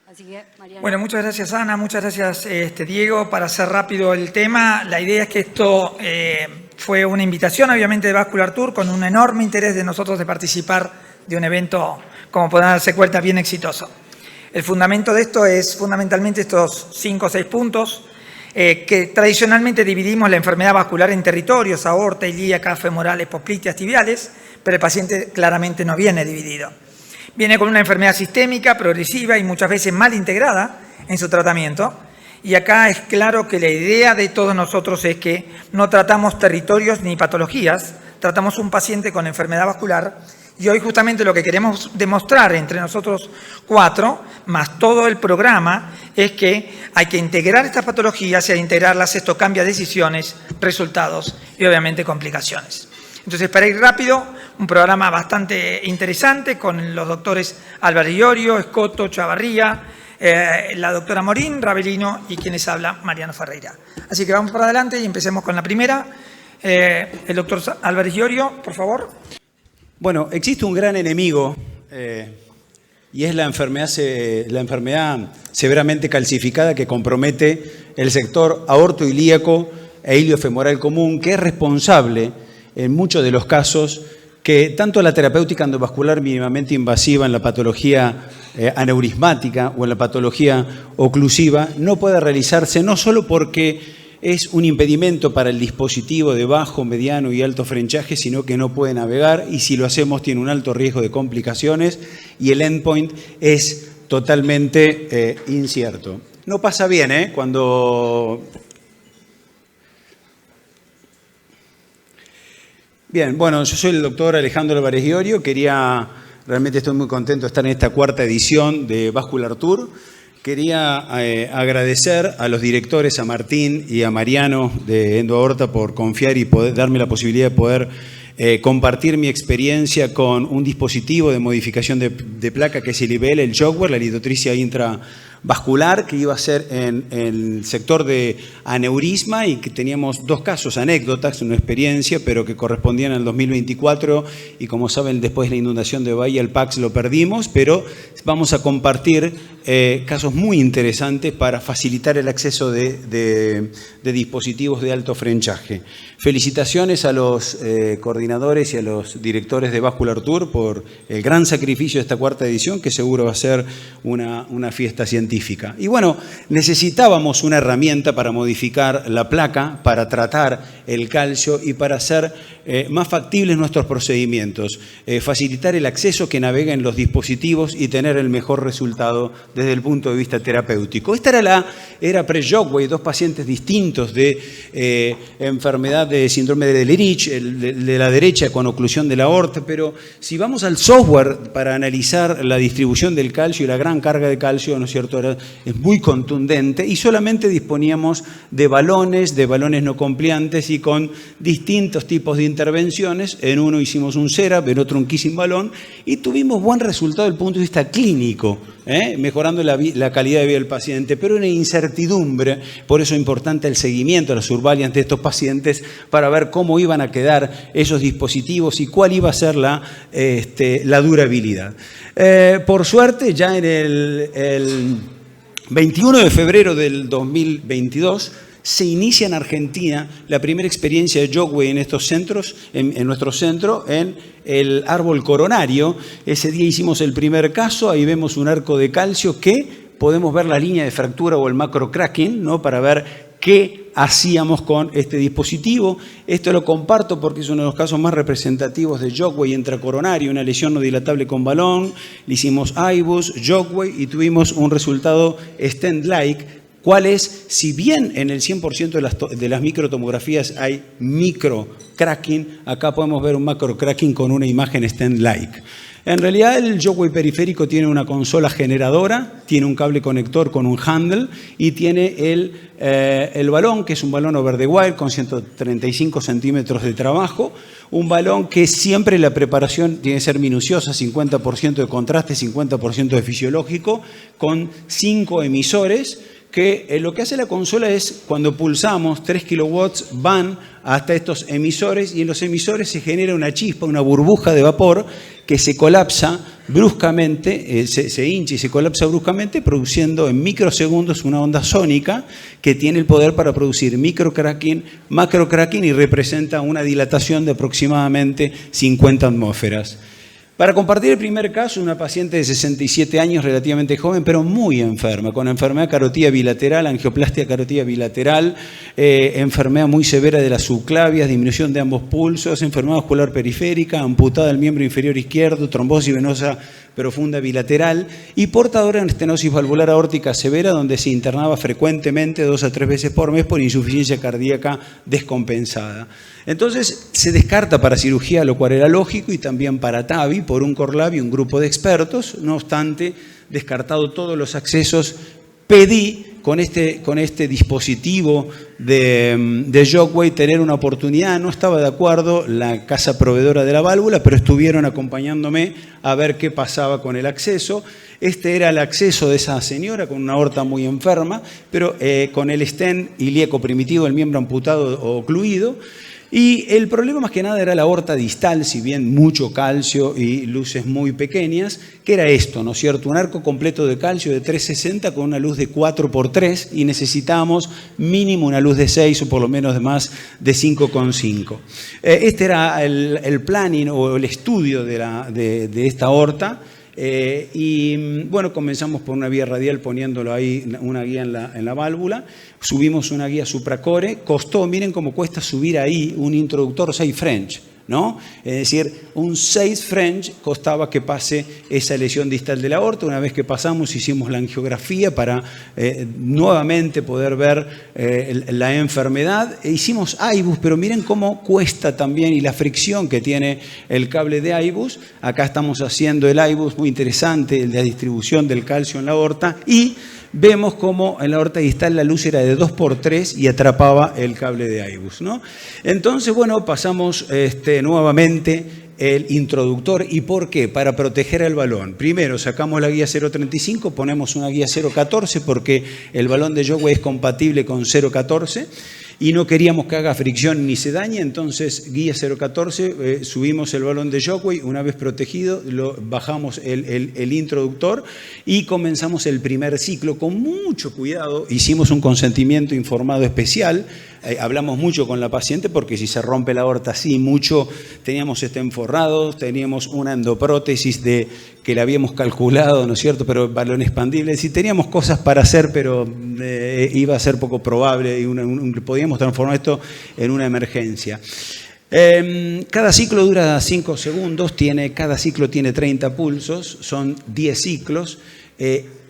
Así que, Mariano. Bueno, muchas gracias Ana, muchas gracias Diego. Para hacer rápido el tema, la idea es que esto fue una invitación obviamente de Vascular Tour con un enorme interés de nosotros de participar de un evento, como podrán darse cuenta, bien exitoso. El fundamento de esto es fundamentalmente estos 5 o 6 puntos que tradicionalmente dividimos la enfermedad vascular en territorios, aorta, ilíaca, femorales, popliteas, tibiales, pero el paciente claramente no viene dividido. Viene con una enfermedad sistémica, progresiva y muchas veces mal integrada en su tratamiento. Y acá es claro que la idea de todos nosotros es que no tratamos territorios ni patologías, tratamos un paciente con enfermedad vascular. Y hoy justamente lo que queremos demostrar entre nosotros 4, más todo el programa, es que hay que integrar estas patologías y al integrarlas esto cambia decisiones, resultados y obviamente complicaciones. Entonces, para ir rápido, un programa bastante interesante con los doctores Álvarez Iorio, Escoto, Chavarría, la doctora Morín, Ravelino y quienes habla, Mariano Ferreira. Así que vamos para adelante y empecemos con la primera. El doctor Álvarez Iorio, por favor. Bueno, existe un gran enemigo y es la enfermedad severamente calcificada que compromete el sector aortoilíaco e iliofemoral común, que es responsable en muchos de los casos que tanto la terapéutica endovascular mínimamente invasiva en la patología aneurismática o en la patología oclusiva no puede realizarse, no solo porque es un impedimento para el dispositivo de bajo, mediano y alto frenchaje, sino que no puede navegar y si lo hacemos tiene un alto riesgo de complicaciones y el endpoint es totalmente incierto. No pasa bien, cuando... Bien, bueno, yo soy el doctor Alejandro Álvarez Iorio, realmente estoy muy contento de estar en esta 4ª edición de Vascular Tour. Quería agradecer a los directores, a Martín y a Mariano de EndoAorta por confiar y darme la posibilidad de poder compartir mi experiencia con un dispositivo de modificación de placa que es el IVL, el Jogware, la litotricia intravascular, que iba a ser en el sector de aneurisma y que teníamos 2 casos, anécdotas, una experiencia, pero que correspondían al 2024 y como saben, después de la inundación de Bahía, el PAX lo perdimos, pero vamos a compartir casos muy interesantes para facilitar el acceso de dispositivos de alto frenchaje. Felicitaciones a los coordinadores y a los directores de Vascular Tour por el gran sacrificio de esta 4ª edición, que seguro va a ser una fiesta científica. Y bueno, necesitábamos una herramienta para modificar la placa, para tratar el calcio y para hacer más factibles nuestros procedimientos, facilitar el acceso que navega en los dispositivos y tener el mejor resultado desde el punto de vista terapéutico. Esta era pre-Jogway, 2 pacientes distintos de enfermedad de síndrome de Lerich, de la derecha con oclusión de la aorta, pero si vamos al software para analizar la distribución del calcio y la gran carga de calcio, ¿no es cierto?, es muy contundente y solamente disponíamos de balones no compliantes y con distintos tipos de intervenciones. En uno hicimos un CERAP, en otro un kissing balón y tuvimos buen resultado desde el punto de vista clínico, mejorando la calidad de vida del paciente, pero una incertidumbre, por eso es importante el seguimiento, la surveillance de estos pacientes para ver cómo iban a quedar esos dispositivos y cuál iba a ser la durabilidad. Por suerte, ya en el 21 de febrero del 2022, se inicia en Argentina la primera experiencia de Jogway en estos centros, en nuestro centro, en el árbol coronario. Ese día hicimos el primer caso, ahí vemos un arco de calcio que podemos ver la línea de fractura o el macrocracking, ¿no?, para ver qué hacíamos con este dispositivo. Esto lo comparto porque es uno de los casos más representativos de Jogway intracoronario, una lesión no dilatable con balón. Le hicimos IBUS, Jogway y tuvimos un resultado stent-like. ¿Cuál es? Si bien en el 100% de las microtomografías hay microcracking, acá podemos ver un macrocracking con una imagen stent-like. En realidad el Jogway periférico tiene una consola generadora, tiene un cable conector con un handle y tiene el balón, que es un balón over the wire con 135 centímetros de trabajo. Un balón que siempre la preparación tiene que ser minuciosa, 50% de contraste, 50% de fisiológico, con 5 emisores que lo que hace la consola es, cuando pulsamos, 3 kilowatts van hasta estos emisores y en los emisores se genera una chispa, una burbuja de vapor que se colapsa bruscamente, se hincha y se colapsa bruscamente, produciendo en microsegundos una onda sónica que tiene el poder para producir microcracking, macrocracking y representa una dilatación de aproximadamente 50 atmósferas. Para compartir el primer caso, una paciente de 67 años, relativamente joven, pero muy enferma, con enfermedad carotídea bilateral, angioplastia carotídea bilateral, enfermedad muy severa de las subclavias, disminución de ambos pulsos, enfermedad vascular periférica, amputada del miembro inferior izquierdo, trombosis venosa profunda bilateral y portadora de estenosis valvular aórtica severa, donde se internaba frecuentemente 2 a 3 veces por mes por insuficiencia cardíaca descompensada. Entonces se descarta para cirugía, lo cual era lógico, y también para TAVI por un CORLAB y un grupo de expertos. No obstante, descartado todos los accesos, pedí con este dispositivo de Shockwave tener una oportunidad. No estaba de acuerdo la casa proveedora de la válvula, pero estuvieron acompañándome a ver qué pasaba con el acceso. Este era el acceso de esa señora con una aorta muy enferma, pero con el stent ilíaco primitivo, el miembro amputado o ocluido. Y el problema más que nada era la aorta distal, si bien mucho calcio y luces muy pequeñas, que era esto, ¿no es cierto? Un arco completo de calcio de 360 con una luz de 4x3 y necesitábamos mínimo una luz de 6 o por lo menos de más de 5,5. Este era el planning o el estudio de esta aorta. Y bueno, comenzamos por una vía radial poniéndolo ahí, una guía en la válvula, subimos una guía supracore, costó, miren cómo cuesta subir ahí un introductor 6 French, ¿no? Es decir, un 6 French costaba que pase esa lesión distal de la aorta. Una vez que pasamos hicimos la angiografía para nuevamente poder ver la enfermedad. Hicimos IBUS, pero miren cómo cuesta también y la fricción que tiene el cable de IBUS. Acá estamos haciendo el IBUS muy interesante, el de la distribución del calcio en la aorta, y vemos cómo en la aorta distal la luz era de 2x3 y atrapaba el cable de IBUS, ¿no? Entonces, bueno, pasamos nuevamente el introductor. ¿Y por qué? Para proteger el balón. Primero sacamos la guía 0.35, ponemos una guía 0.14 porque el balón de Shockwave es compatible con 0.14. Y no queríamos que haga fricción ni se dañe, entonces guía 0.14, subimos el balón de Shockwave, una vez protegido, bajamos el introductor y comenzamos el primer ciclo con mucho cuidado. Hicimos un consentimiento informado especial, hablamos mucho con la paciente porque si se rompe la aorta así mucho, teníamos forrados, teníamos una endoprótesis que la habíamos calculado, ¿no es cierto?, pero balón expandible, es decir, teníamos cosas para hacer, pero iba a ser poco probable y podíamos transformar esto en una emergencia. Cada ciclo dura 5 segundos, cada ciclo tiene 30 pulsos, son 10 ciclos.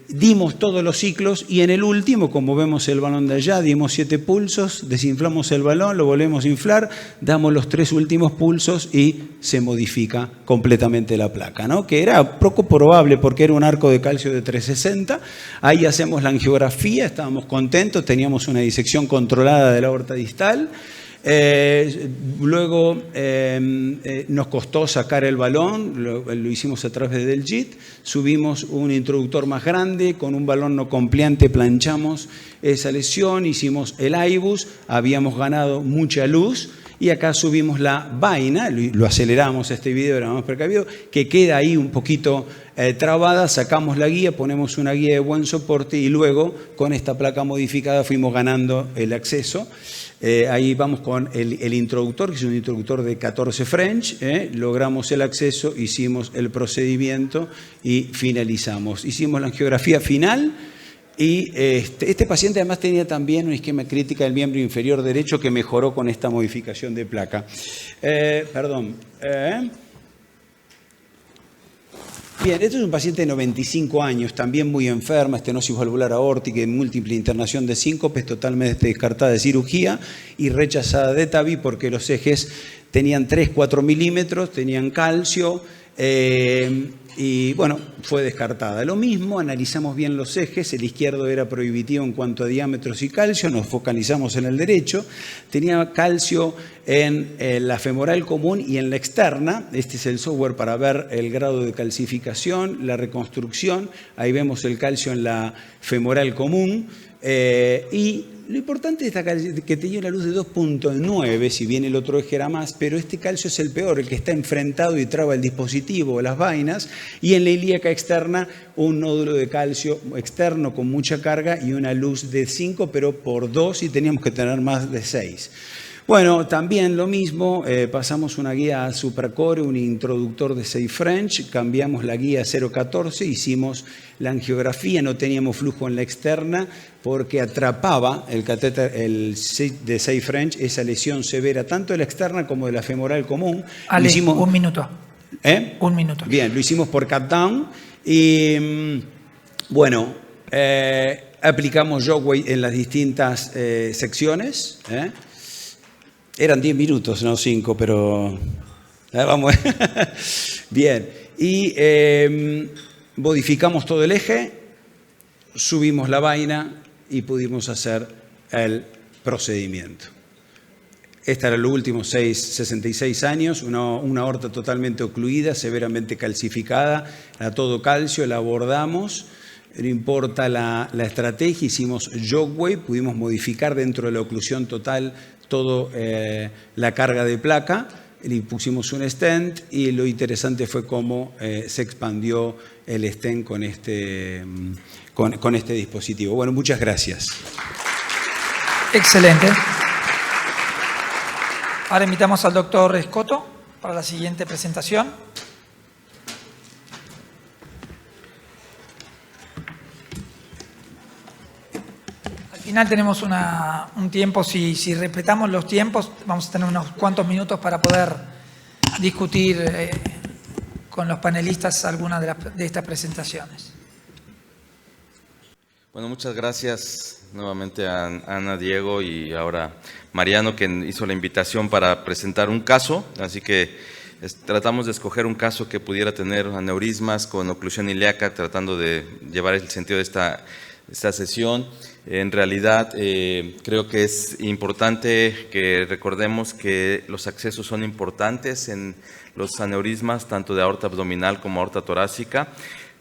Dimos todos los ciclos y en el último, como vemos el balón de allá, dimos 7 pulsos, desinflamos el balón, lo volvemos a inflar, damos los 3 últimos pulsos y se modifica completamente la placa, ¿no? Que era poco probable porque era un arco de calcio de 360. Ahí hacemos la angiografía, estábamos contentos, teníamos una disección controlada de la aorta distal. Luego nos costó sacar el balón, lo hicimos a través del JIT, subimos un introductor más grande, con un balón no compliante planchamos esa lesión, hicimos el IBUS, habíamos ganado mucha luz y acá subimos la vaina, lo aceleramos este video, era más precavido, que queda ahí un poquito trabada, sacamos la guía, ponemos una guía de buen soporte y luego con esta placa modificada fuimos ganando el acceso. Ahí vamos con el introductor, que es un introductor de 14 French, logramos el acceso, hicimos el procedimiento y finalizamos. Hicimos la angiografía final y este paciente además tenía también una isquemia crítica del miembro inferior derecho que mejoró con esta modificación de placa. Bien, este es un paciente de 95 años, también muy enferma, estenosis valvular aórtica y múltiple internación de síncopes, totalmente descartada de cirugía y rechazada de TAVI porque los ejes tenían 3-4 milímetros, tenían calcio y bueno, fue descartada. Lo mismo, analizamos bien los ejes, el izquierdo era prohibitivo en cuanto a diámetros y calcio, nos focalizamos en el derecho, tenía calcio en la femoral común y en la externa. Este es el software para ver el grado de calcificación, la reconstrucción. Ahí vemos el calcio en la femoral común. Y lo importante es que tenía una luz de 2.9, si bien el otro eje era más, pero este calcio es el peor, el que está enfrentado y traba el dispositivo, las vainas, y en la ilíaca externa un nódulo de calcio externo con mucha carga y una luz de 5, pero por 2 y teníamos que tener más de 6. Bueno, también lo mismo, pasamos una guía a Supracore, un introductor de Safe French, cambiamos la guía a 0.14, hicimos la angiografía, no teníamos flujo en la externa porque atrapaba el catéter de Safe French esa lesión severa, tanto de la externa como de la femoral común. Ale, un minuto. Un minuto. Bien, lo hicimos por cut-down y bueno, aplicamos Jogway en las distintas secciones. Eran 10 minutos, no 5, pero vamos. Bien, y modificamos todo el eje, subimos la vaina y pudimos hacer el procedimiento. Esta era los últimos 66 años, una aorta totalmente ocluida, severamente calcificada, a todo calcio, la abordamos. No importa la estrategia, hicimos Jogway, pudimos modificar dentro de la oclusión total toda la carga de placa, le pusimos un stent y lo interesante fue cómo se expandió el stent con este dispositivo. Bueno, muchas gracias. Excelente. Ahora invitamos al doctor Escoto para la siguiente presentación. Al final tenemos un tiempo, si respetamos los tiempos, vamos a tener unos cuantos minutos para poder discutir con los panelistas algunas de estas presentaciones. Bueno, muchas gracias nuevamente a Ana, Diego y ahora Mariano, que hizo la invitación para presentar un caso. Así que tratamos de escoger un caso que pudiera tener aneurismas con oclusión ilíaca, tratando de llevar el sentido de esta sesión. En realidad, creo que es importante que recordemos que los accesos son importantes en los aneurismas, tanto de aorta abdominal como aorta torácica.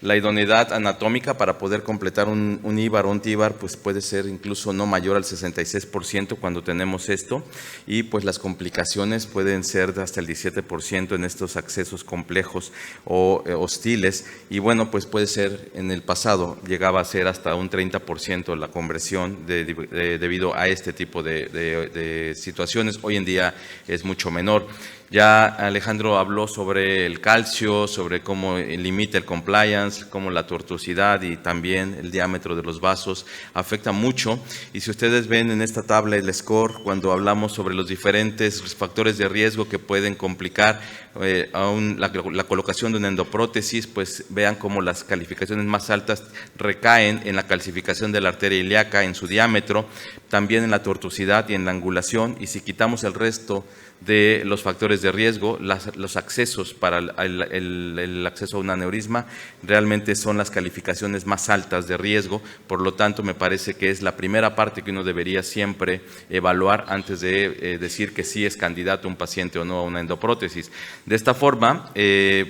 La idoneidad anatómica para poder completar un IVAR o un TIVAR pues puede ser incluso no mayor al 66% cuando tenemos esto, y pues las complicaciones pueden ser de hasta el 17% en estos accesos complejos o hostiles, y bueno, pues puede ser, en el pasado llegaba a ser hasta un 30% la conversión debido a este tipo de situaciones. Hoy en día es mucho menor. Ya Alejandro habló sobre el calcio, sobre cómo limita el compliance, cómo la tortuosidad y también el diámetro de los vasos afecta mucho. Y si ustedes ven en esta tabla el score, cuando hablamos sobre los diferentes factores de riesgo que pueden complicar la colocación de una endoprótesis, pues vean cómo las calificaciones más altas recaen en la calcificación de la arteria ilíaca, en su diámetro, también en la tortuosidad y en la angulación. Y si quitamos el resto de los factores de riesgo, los accesos para el acceso a un aneurisma realmente son las calificaciones más altas de riesgo. Por lo tanto, me parece que es la primera parte que uno debería siempre evaluar antes de decir que sí es candidato un paciente o no a una endoprótesis. De esta forma,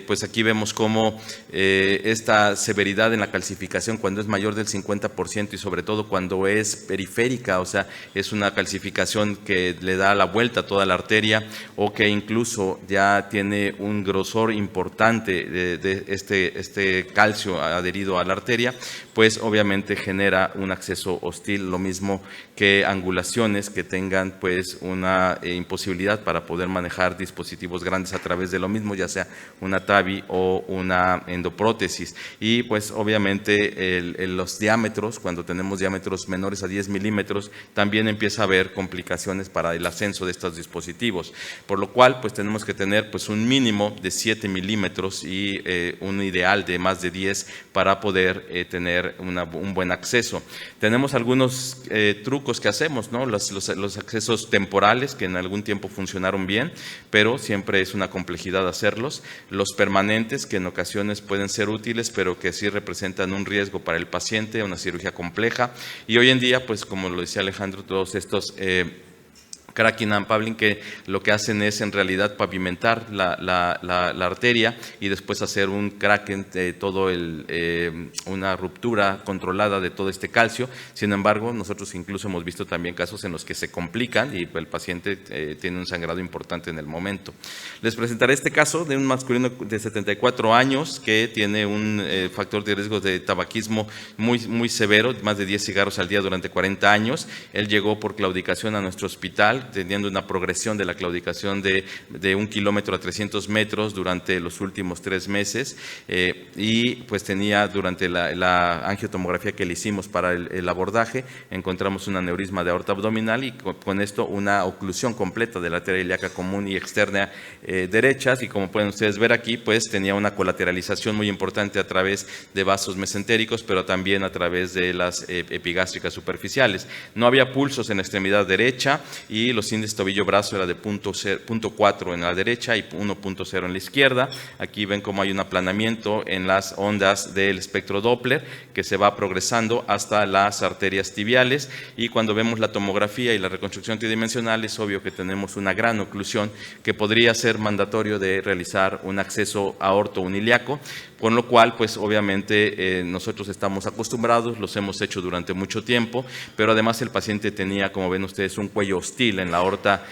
pues aquí vemos cómo esta severidad en la calcificación, cuando es mayor del 50% y sobre todo cuando es periférica, o sea, es una calcificación que le da la vuelta a toda la arteria, o que incluso ya tiene un grosor importante de este calcio adherido a la arteria, pues obviamente genera un acceso hostil, lo mismo que angulaciones que tengan pues una imposibilidad para poder manejar dispositivos grandes a través de lo mismo, ya sea una TAVI o una endoprótesis. Y pues obviamente los diámetros, cuando tenemos diámetros menores a 10 milímetros, también empieza a haber complicaciones para el ascenso de estos dispositivos, por lo cual pues tenemos que tener pues un mínimo de 7 milímetros y un ideal de más de 10 para poder tener un buen acceso. Tenemos algunos trucos que hacemos, ¿no? Los accesos temporales, que en algún tiempo funcionaron bien, pero siempre es una complejidad hacerlos. Los permanentes, que en ocasiones pueden ser útiles, pero que sí representan un riesgo para el paciente, una cirugía compleja. Y hoy en día, pues como lo decía Alejandro, todos estos cracking and pabbling, que lo que hacen es en realidad pavimentar la arteria y después hacer un cracking de todo una ruptura controlada de todo este calcio. Sin embargo, nosotros incluso hemos visto también casos en los que se complican y el paciente tiene un sangrado importante en el momento. Les presentaré este caso de un masculino de 74 años que tiene un factor de riesgo de tabaquismo muy severo, más de 10 cigarros al día durante 40 años. Él llegó por claudicación a nuestro hospital, teniendo una progresión de la claudicación de 1 kilómetro a 300 metros durante los últimos 3 meses y pues tenía durante la angiotomografía que le hicimos para el abordaje, encontramos un aneurisma de aorta abdominal y con esto una oclusión completa de la arteria ilíaca común y externa derechas, y como pueden ustedes ver aquí, pues tenía una colateralización muy importante a través de vasos mesentéricos, pero también a través de las epigástricas superficiales. No había pulsos en la extremidad derecha y los índices tobillo-brazo era de 0.4 en la derecha y 1.0 en la izquierda. Aquí ven cómo hay un aplanamiento en las ondas del espectro Doppler que se va progresando hasta las arterias tibiales, y cuando vemos la tomografía y la reconstrucción tridimensional es obvio que tenemos una gran oclusión que podría ser mandatorio de realizar un acceso aorto-uniliaco, con lo cual pues obviamente nosotros estamos acostumbrados, los hemos hecho durante mucho tiempo, pero además el paciente tenía, como ven ustedes, un cuello hostil en la aorta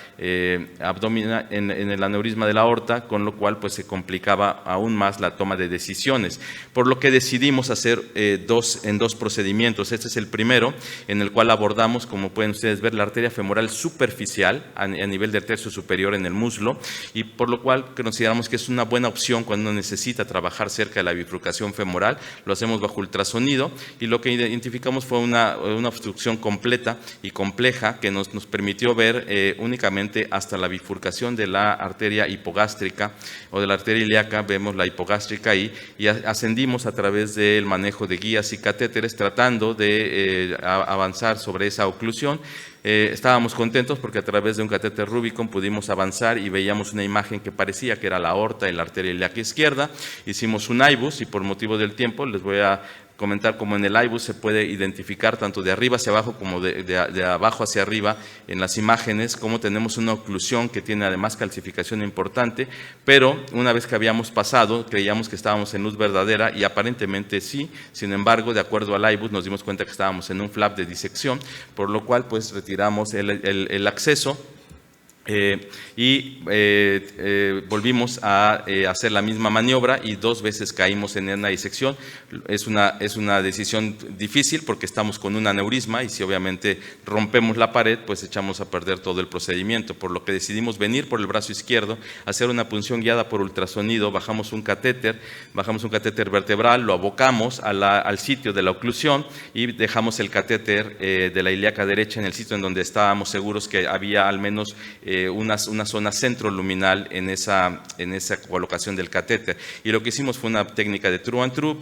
abdominal, en el aneurisma de la aorta, con lo cual pues se complicaba aún más la toma de decisiones, por lo que decidimos hacer dos procedimientos. Este es el primero, en el cual abordamos, como pueden ustedes ver, la arteria femoral superficial a nivel del tercio superior en el muslo, y por lo cual consideramos que es una buena opción cuando uno necesita trabajar cerca de la bifurcación femoral. Lo hacemos bajo ultrasonido y lo que identificamos fue una obstrucción completa y compleja que nos permitió ver únicamente hasta la bifurcación de la arteria hipogástrica o de la arteria ilíaca. Vemos la hipogástrica ahí y ascendimos a través del manejo de guías y catéteres tratando de avanzar sobre esa oclusión. Estábamos contentos porque a través de un catéter Rubicon pudimos avanzar y veíamos una imagen que parecía que era la aorta y la arteria ilíaca izquierda. Hicimos un IBUS y por motivo del tiempo les voy a comentar cómo en el IBUS se puede identificar tanto de arriba hacia abajo como de abajo hacia arriba en las imágenes, cómo tenemos una oclusión que tiene además calcificación importante, pero una vez que habíamos pasado creíamos que estábamos en luz verdadera y aparentemente sí. Sin embargo, de acuerdo al IBUS nos dimos cuenta que estábamos en un flap de disección, por lo cual pues retiramos el acceso. Volvimos a hacer la misma maniobra y 2 veces caímos en una disección. Es una decisión difícil porque estamos con un aneurisma y si obviamente rompemos la pared pues echamos a perder todo el procedimiento, por lo que decidimos venir por el brazo izquierdo, hacer una punción guiada por ultrasonido. Bajamos un catéter vertebral, lo abocamos al sitio de la oclusión y dejamos el catéter de la ilíaca derecha en el sitio en donde estábamos seguros que había al menos una zona centroluminal en esa colocación del catéter. Y lo que hicimos fue una técnica de true and true,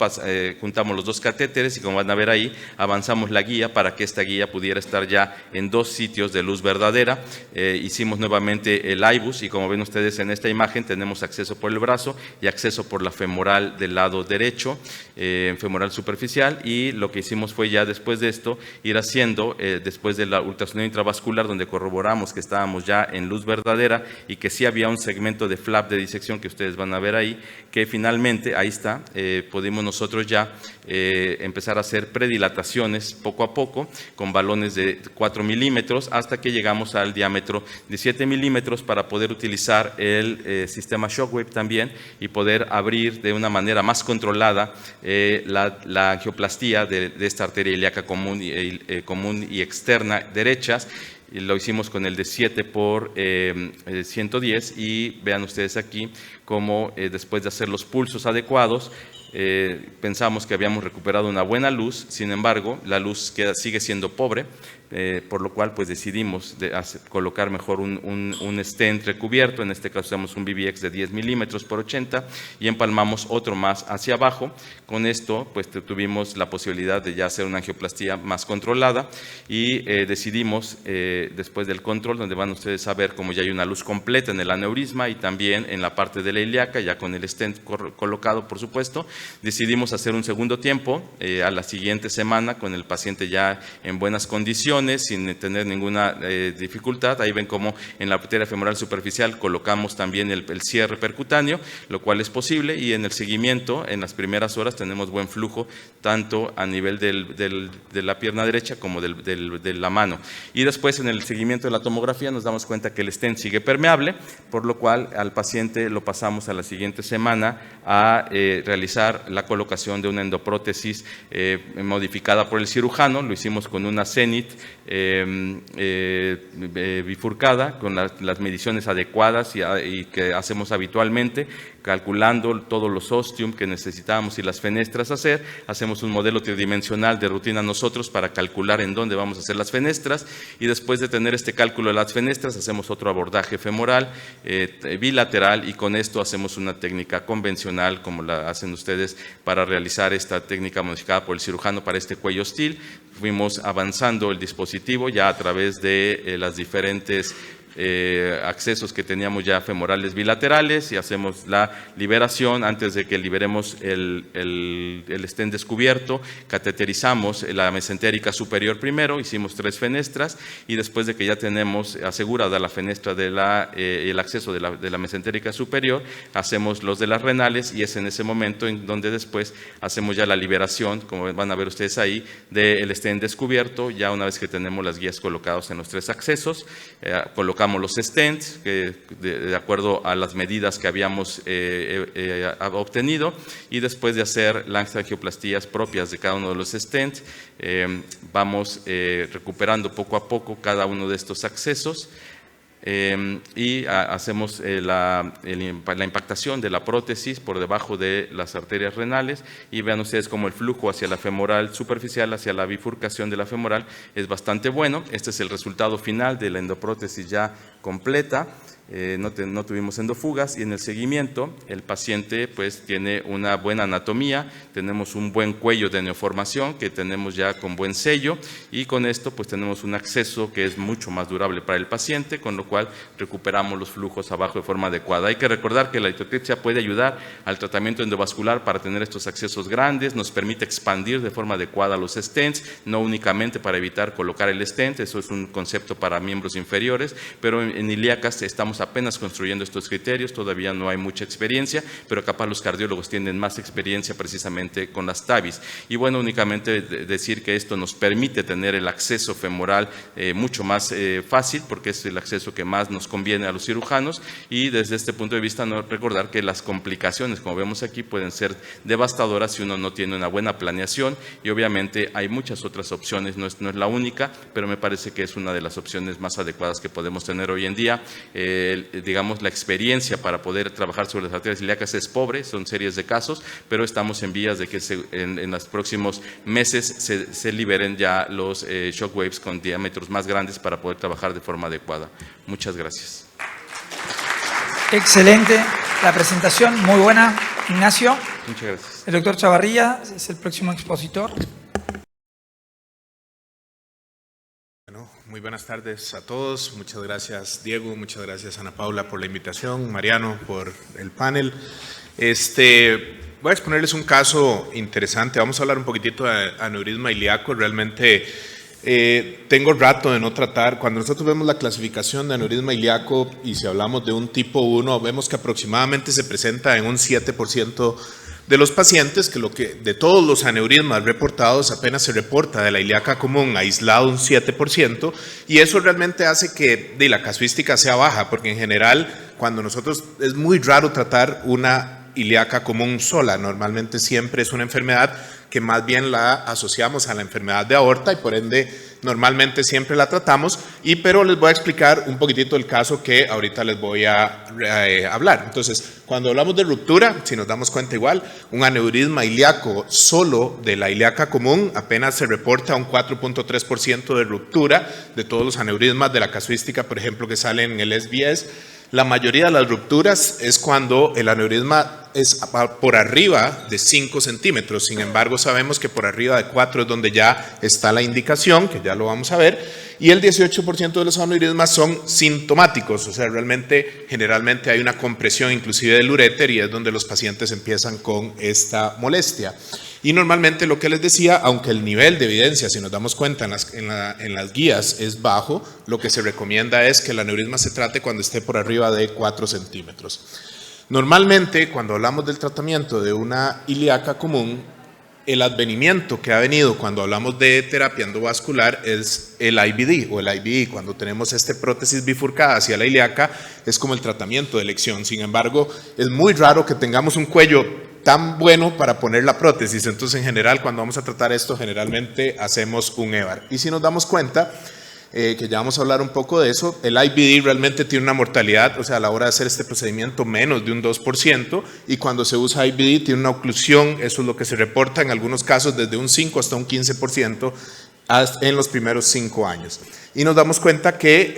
juntamos los 2 catéteres y como van a ver ahí, avanzamos la guía para que esta guía pudiera estar ya en 2 sitios de luz verdadera. Hicimos nuevamente el IBUS y como ven ustedes en esta imagen tenemos acceso por el brazo y acceso por la femoral del lado derecho, femoral superficial, y lo que hicimos fue ya después de esto ir haciendo, después de la ultrasonido intravascular donde corroboramos que estábamos ya en luz verdadera y que sí había un segmento de flap de disección que ustedes van a ver ahí, que finalmente, ahí está, pudimos nosotros ya empezar a hacer predilataciones poco a poco con balones de 4 milímetros hasta que llegamos al diámetro de 7 milímetros para poder utilizar el sistema Shockwave también y poder abrir de una manera más controlada la angioplastía de esta arteria ilíaca común y externa derechas. Y lo hicimos con el de 7 por 110 y vean ustedes aquí cómo después de hacer los pulsos adecuados pensamos que habíamos recuperado una buena luz. Sin embargo, la luz sigue siendo pobre, por lo cual pues decidimos colocar mejor un stent recubierto. En este caso usamos un BBX de 10 milímetros por 80 y empalmamos otro más hacia abajo. Con esto pues tuvimos la posibilidad de ya hacer una angioplastía más controlada y decidimos después del control, donde van ustedes a ver como ya hay una luz completa en el aneurisma y también en la parte de la ilíaca, ya con el stent colocado por supuesto, decidimos hacer un segundo tiempo a la siguiente semana con el paciente ya en buenas condiciones. lesiones, sin tener ninguna dificultad. Ahí ven cómo en la arteria femoral superficial colocamos también el cierre percutáneo, lo cual es posible, y en el seguimiento, en las primeras horas, tenemos buen flujo, tanto a nivel de la pierna derecha como de la mano. Y después, en el seguimiento de la tomografía, nos damos cuenta que el stent sigue permeable, por lo cual al paciente lo pasamos a la siguiente semana a realizar la colocación de una endoprótesis modificada por el cirujano. Lo hicimos con una Zenith bifurcada, con las mediciones adecuadas y que hacemos habitualmente, calculando todos los ostium que necesitábamos y las fenestras hacer. Hacemos un modelo tridimensional de rutina nosotros para calcular en dónde vamos a hacer las fenestras, y después de tener este cálculo de las fenestras, hacemos otro abordaje femoral bilateral, y con esto hacemos una técnica convencional como la hacen ustedes para realizar esta técnica modificada por el cirujano para este cuello hostil. Fuimos avanzando el dispositivo ya a través de las diferentes accesos que teníamos ya femorales bilaterales, y hacemos la liberación. Antes de que liberemos el stent descubierto, cateterizamos la mesentérica superior primero, hicimos 3 fenestras, y después de que ya tenemos asegurada la fenestra el acceso de la mesentérica superior, hacemos los de las renales, y es en ese momento en donde después hacemos ya la liberación, como van a ver ustedes ahí, del stent descubierto. Ya una vez que tenemos las guías colocadas en los 3 accesos, colocamos los stents de acuerdo a las medidas que habíamos obtenido, y después de hacer las angioplastías propias de cada uno de los stents, vamos recuperando poco a poco cada uno de estos accesos. Y hacemos la impactación de la prótesis por debajo de las arterias renales, y vean ustedes cómo el flujo hacia la femoral superficial, hacia la bifurcación de la femoral, es bastante bueno. Este es el resultado final de la endoprótesis ya completa. No tuvimos endofugas, y en el seguimiento el paciente pues tiene una buena anatomía, tenemos un buen cuello de neoformación que tenemos ya con buen sello, y con esto pues tenemos un acceso que es mucho más durable para el paciente, con lo cual recuperamos los flujos abajo de forma adecuada. Hay que recordar que la litotripsia puede ayudar al tratamiento endovascular para tener estos accesos grandes, nos permite expandir de forma adecuada los stents, no únicamente para evitar colocar el stent, eso es un concepto para miembros inferiores, pero en ilíacas estamos apenas construyendo estos criterios, todavía no hay mucha experiencia, pero capaz los cardiólogos tienen más experiencia precisamente con las TAVIs. Y bueno, únicamente decir que esto nos permite tener el acceso femoral mucho más fácil, porque es el acceso que más nos conviene a los cirujanos, y desde este punto de vista recordar que las complicaciones, como vemos aquí, pueden ser devastadoras si uno no tiene una buena planeación, y obviamente hay muchas otras opciones, no es la única, pero me parece que es una de las opciones más adecuadas que podemos tener hoy en día. Digamos, la experiencia para poder trabajar sobre las arterias ilíacas es pobre, son series de casos, pero estamos en vías de que en los próximos meses se liberen ya los shockwaves con diámetros más grandes para poder trabajar de forma adecuada. Muchas gracias. Excelente la presentación, muy buena, Ignacio. Muchas gracias. El doctor Chavarría es el próximo expositor. Muy buenas tardes a todos. Muchas gracias, Diego. Muchas gracias, Ana Paula, por la invitación. Mariano, por el panel. Voy a exponerles un caso interesante. Vamos a hablar un poquitito de aneurisma ilíaco. Realmente tengo rato de no tratar. Cuando nosotros vemos la clasificación de aneurisma ilíaco y si hablamos de un tipo 1, vemos que aproximadamente se presenta en un 7% de los pacientes, que de todos los aneurismas reportados apenas se reporta de la ilíaca común aislado un 7%, y eso realmente hace que la casuística sea baja, porque en general cuando nosotros es muy raro tratar una ilíaca común sola, normalmente siempre es una enfermedad que más bien la asociamos a la enfermedad de aorta y por ende normalmente siempre la tratamos, pero les voy a explicar un poquitito el caso que ahorita les voy a hablar. Entonces, cuando hablamos de ruptura, si nos damos cuenta igual, un aneurisma ilíaco solo de la ilíaca común apenas se reporta un 4.3% de ruptura de todos los aneurismas de la casuística, por ejemplo, que salen en el SBS. La mayoría de las rupturas es cuando el aneurisma es por arriba de 5 centímetros. Sin embargo, sabemos que por arriba de 4 es donde ya está la indicación, que ya lo vamos a ver. Y el 18% de los aneurismas son sintomáticos, o sea, realmente, generalmente hay una compresión inclusive del uréter y es donde los pacientes empiezan con esta molestia. Y normalmente lo que les decía, aunque el nivel de evidencia, si nos damos cuenta en las guías, es bajo, lo que se recomienda es que el aneurisma se trate cuando esté por arriba de 4 centímetros. Normalmente, cuando hablamos del tratamiento de una ilíaca común, el advenimiento que ha venido cuando hablamos de terapia endovascular es el IVD o el IVE. Cuando tenemos prótesis bifurcada hacia la ilíaca, es como el tratamiento de elección. Sin embargo, es muy raro que tengamos un cuello tan bueno para poner la prótesis. Entonces, en general, cuando vamos a tratar esto, generalmente hacemos un EVAR. Y si nos damos cuenta, que ya vamos a hablar un poco de eso, el IVD realmente tiene una mortalidad, o sea, a la hora de hacer este procedimiento, menos de un 2%, y cuando se usa IVD tiene una oclusión, eso es lo que se reporta en algunos casos, desde un 5 hasta un 15% en los primeros 5 años. Y nos damos cuenta que,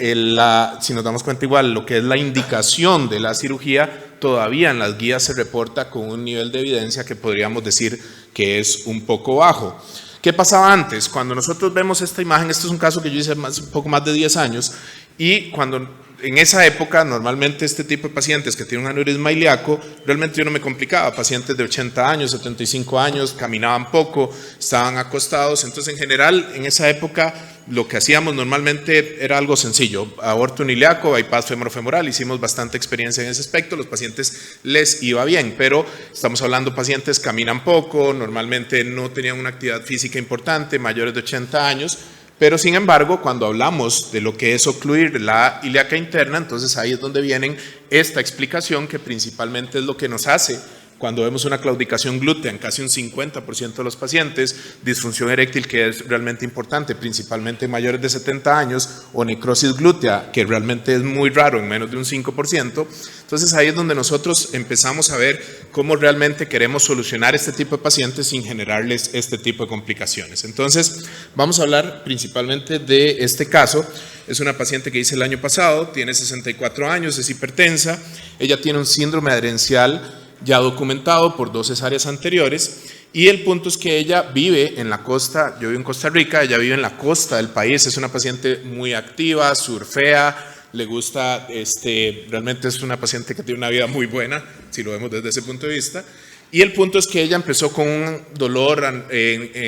si nos damos cuenta igual, lo que es la indicación de la cirugía, todavía en las guías se reporta con un nivel de evidencia que podríamos decir que es un poco bajo. ¿Qué pasaba antes? Cuando nosotros vemos esta imagen, esto es un caso que yo hice un poco más de 10 años, y cuando en esa época, normalmente este tipo de pacientes que tienen un aneurisma ilíaco, realmente yo no me complicaba, pacientes de 80 años, 75 años, caminaban poco, estaban acostados, entonces en general en esa época lo que hacíamos normalmente era algo sencillo, aorto ilíaco, bypass femorofemoral, hicimos bastante experiencia en ese aspecto, los pacientes les iba bien, pero estamos hablando de pacientes que caminan poco, normalmente no tenían una actividad física importante, mayores de 80 años, pero sin embargo, cuando hablamos de lo que es ocluir la ilíaca interna, entonces ahí es donde viene esta explicación que principalmente es lo que nos hace cuando vemos una claudicación glútea en casi un 50% de los pacientes, disfunción eréctil que es realmente importante, principalmente en mayores de 70 años, o necrosis glútea, que realmente es muy raro, en menos de un 5%. Entonces ahí es donde nosotros empezamos a ver cómo realmente queremos solucionar este tipo de pacientes sin generarles este tipo de complicaciones. Entonces vamos a hablar principalmente de este caso. Es una paciente que hice el año pasado, tiene 64 años, es hipertensa, ella tiene un síndrome adherencial ya documentado por 2 cesáreas anteriores, y el punto es que ella vive en la costa, yo vivo en Costa Rica, ella vive en la costa del país, es una paciente muy activa, surfea, le gusta, realmente es una paciente que tiene una vida muy buena, si lo vemos desde ese punto de vista, y el punto es que ella empezó con un dolor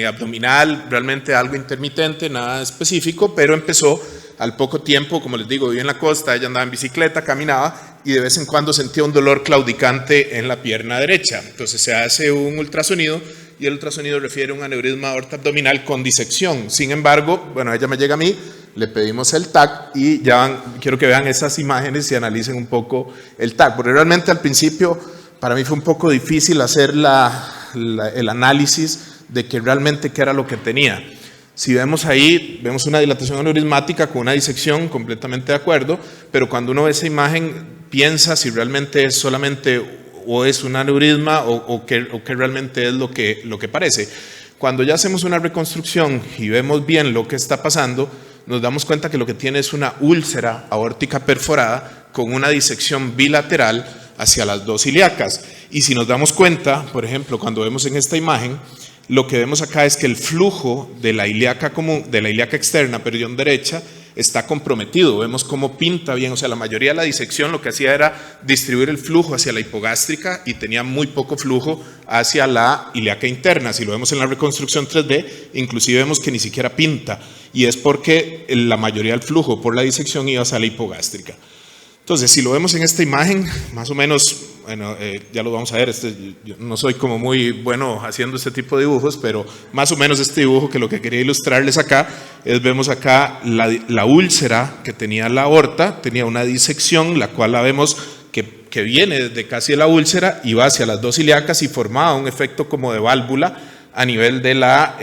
abdominal, realmente algo intermitente, nada específico, pero empezó al poco tiempo, como les digo, vivía en la costa, ella andaba en bicicleta, caminaba y de vez en cuando sentía un dolor claudicante en la pierna derecha. Entonces se hace un ultrasonido y el ultrasonido refiere a un aneurisma aorta abdominal con disección. Sin embargo, bueno, ella me llega a mí, le pedimos el TAC y ya quiero que vean esas imágenes y analicen un poco el TAC, porque realmente al principio para mí fue un poco difícil hacer el análisis de que realmente qué era lo que tenía. Si vemos ahí, vemos una dilatación aneurismática con una disección, completamente de acuerdo, pero cuando uno ve esa imagen, piensa si realmente es solamente o es un aneurisma o qué realmente es lo que parece. Cuando ya hacemos una reconstrucción y vemos bien lo que está pasando, nos damos cuenta que lo que tiene es una úlcera aórtica perforada con una disección bilateral hacia las 2 ilíacas. Y si nos damos cuenta, por ejemplo, cuando vemos en esta imagen, lo que vemos acá es que el flujo de la ilíaca común, de la ilíaca externa, peridión derecha, está comprometido. Vemos cómo pinta bien, o sea, la mayoría de la disección lo que hacía era distribuir el flujo hacia la hipogástrica y tenía muy poco flujo hacia la ilíaca interna. Si lo vemos en la reconstrucción 3D, inclusive vemos que ni siquiera pinta, y es porque la mayoría del flujo por la disección iba hacia la hipogástrica. Entonces, si lo vemos en esta imagen, más o menos, bueno, ya lo vamos a ver, yo no soy como muy bueno haciendo este tipo de dibujos, pero más o menos este dibujo que lo que quería ilustrarles acá es, vemos acá la úlcera que tenía la aorta, tenía una disección, la cual la vemos que viene desde casi la úlcera y va hacia las 2 ilíacas y formaba un efecto como de válvula a nivel de la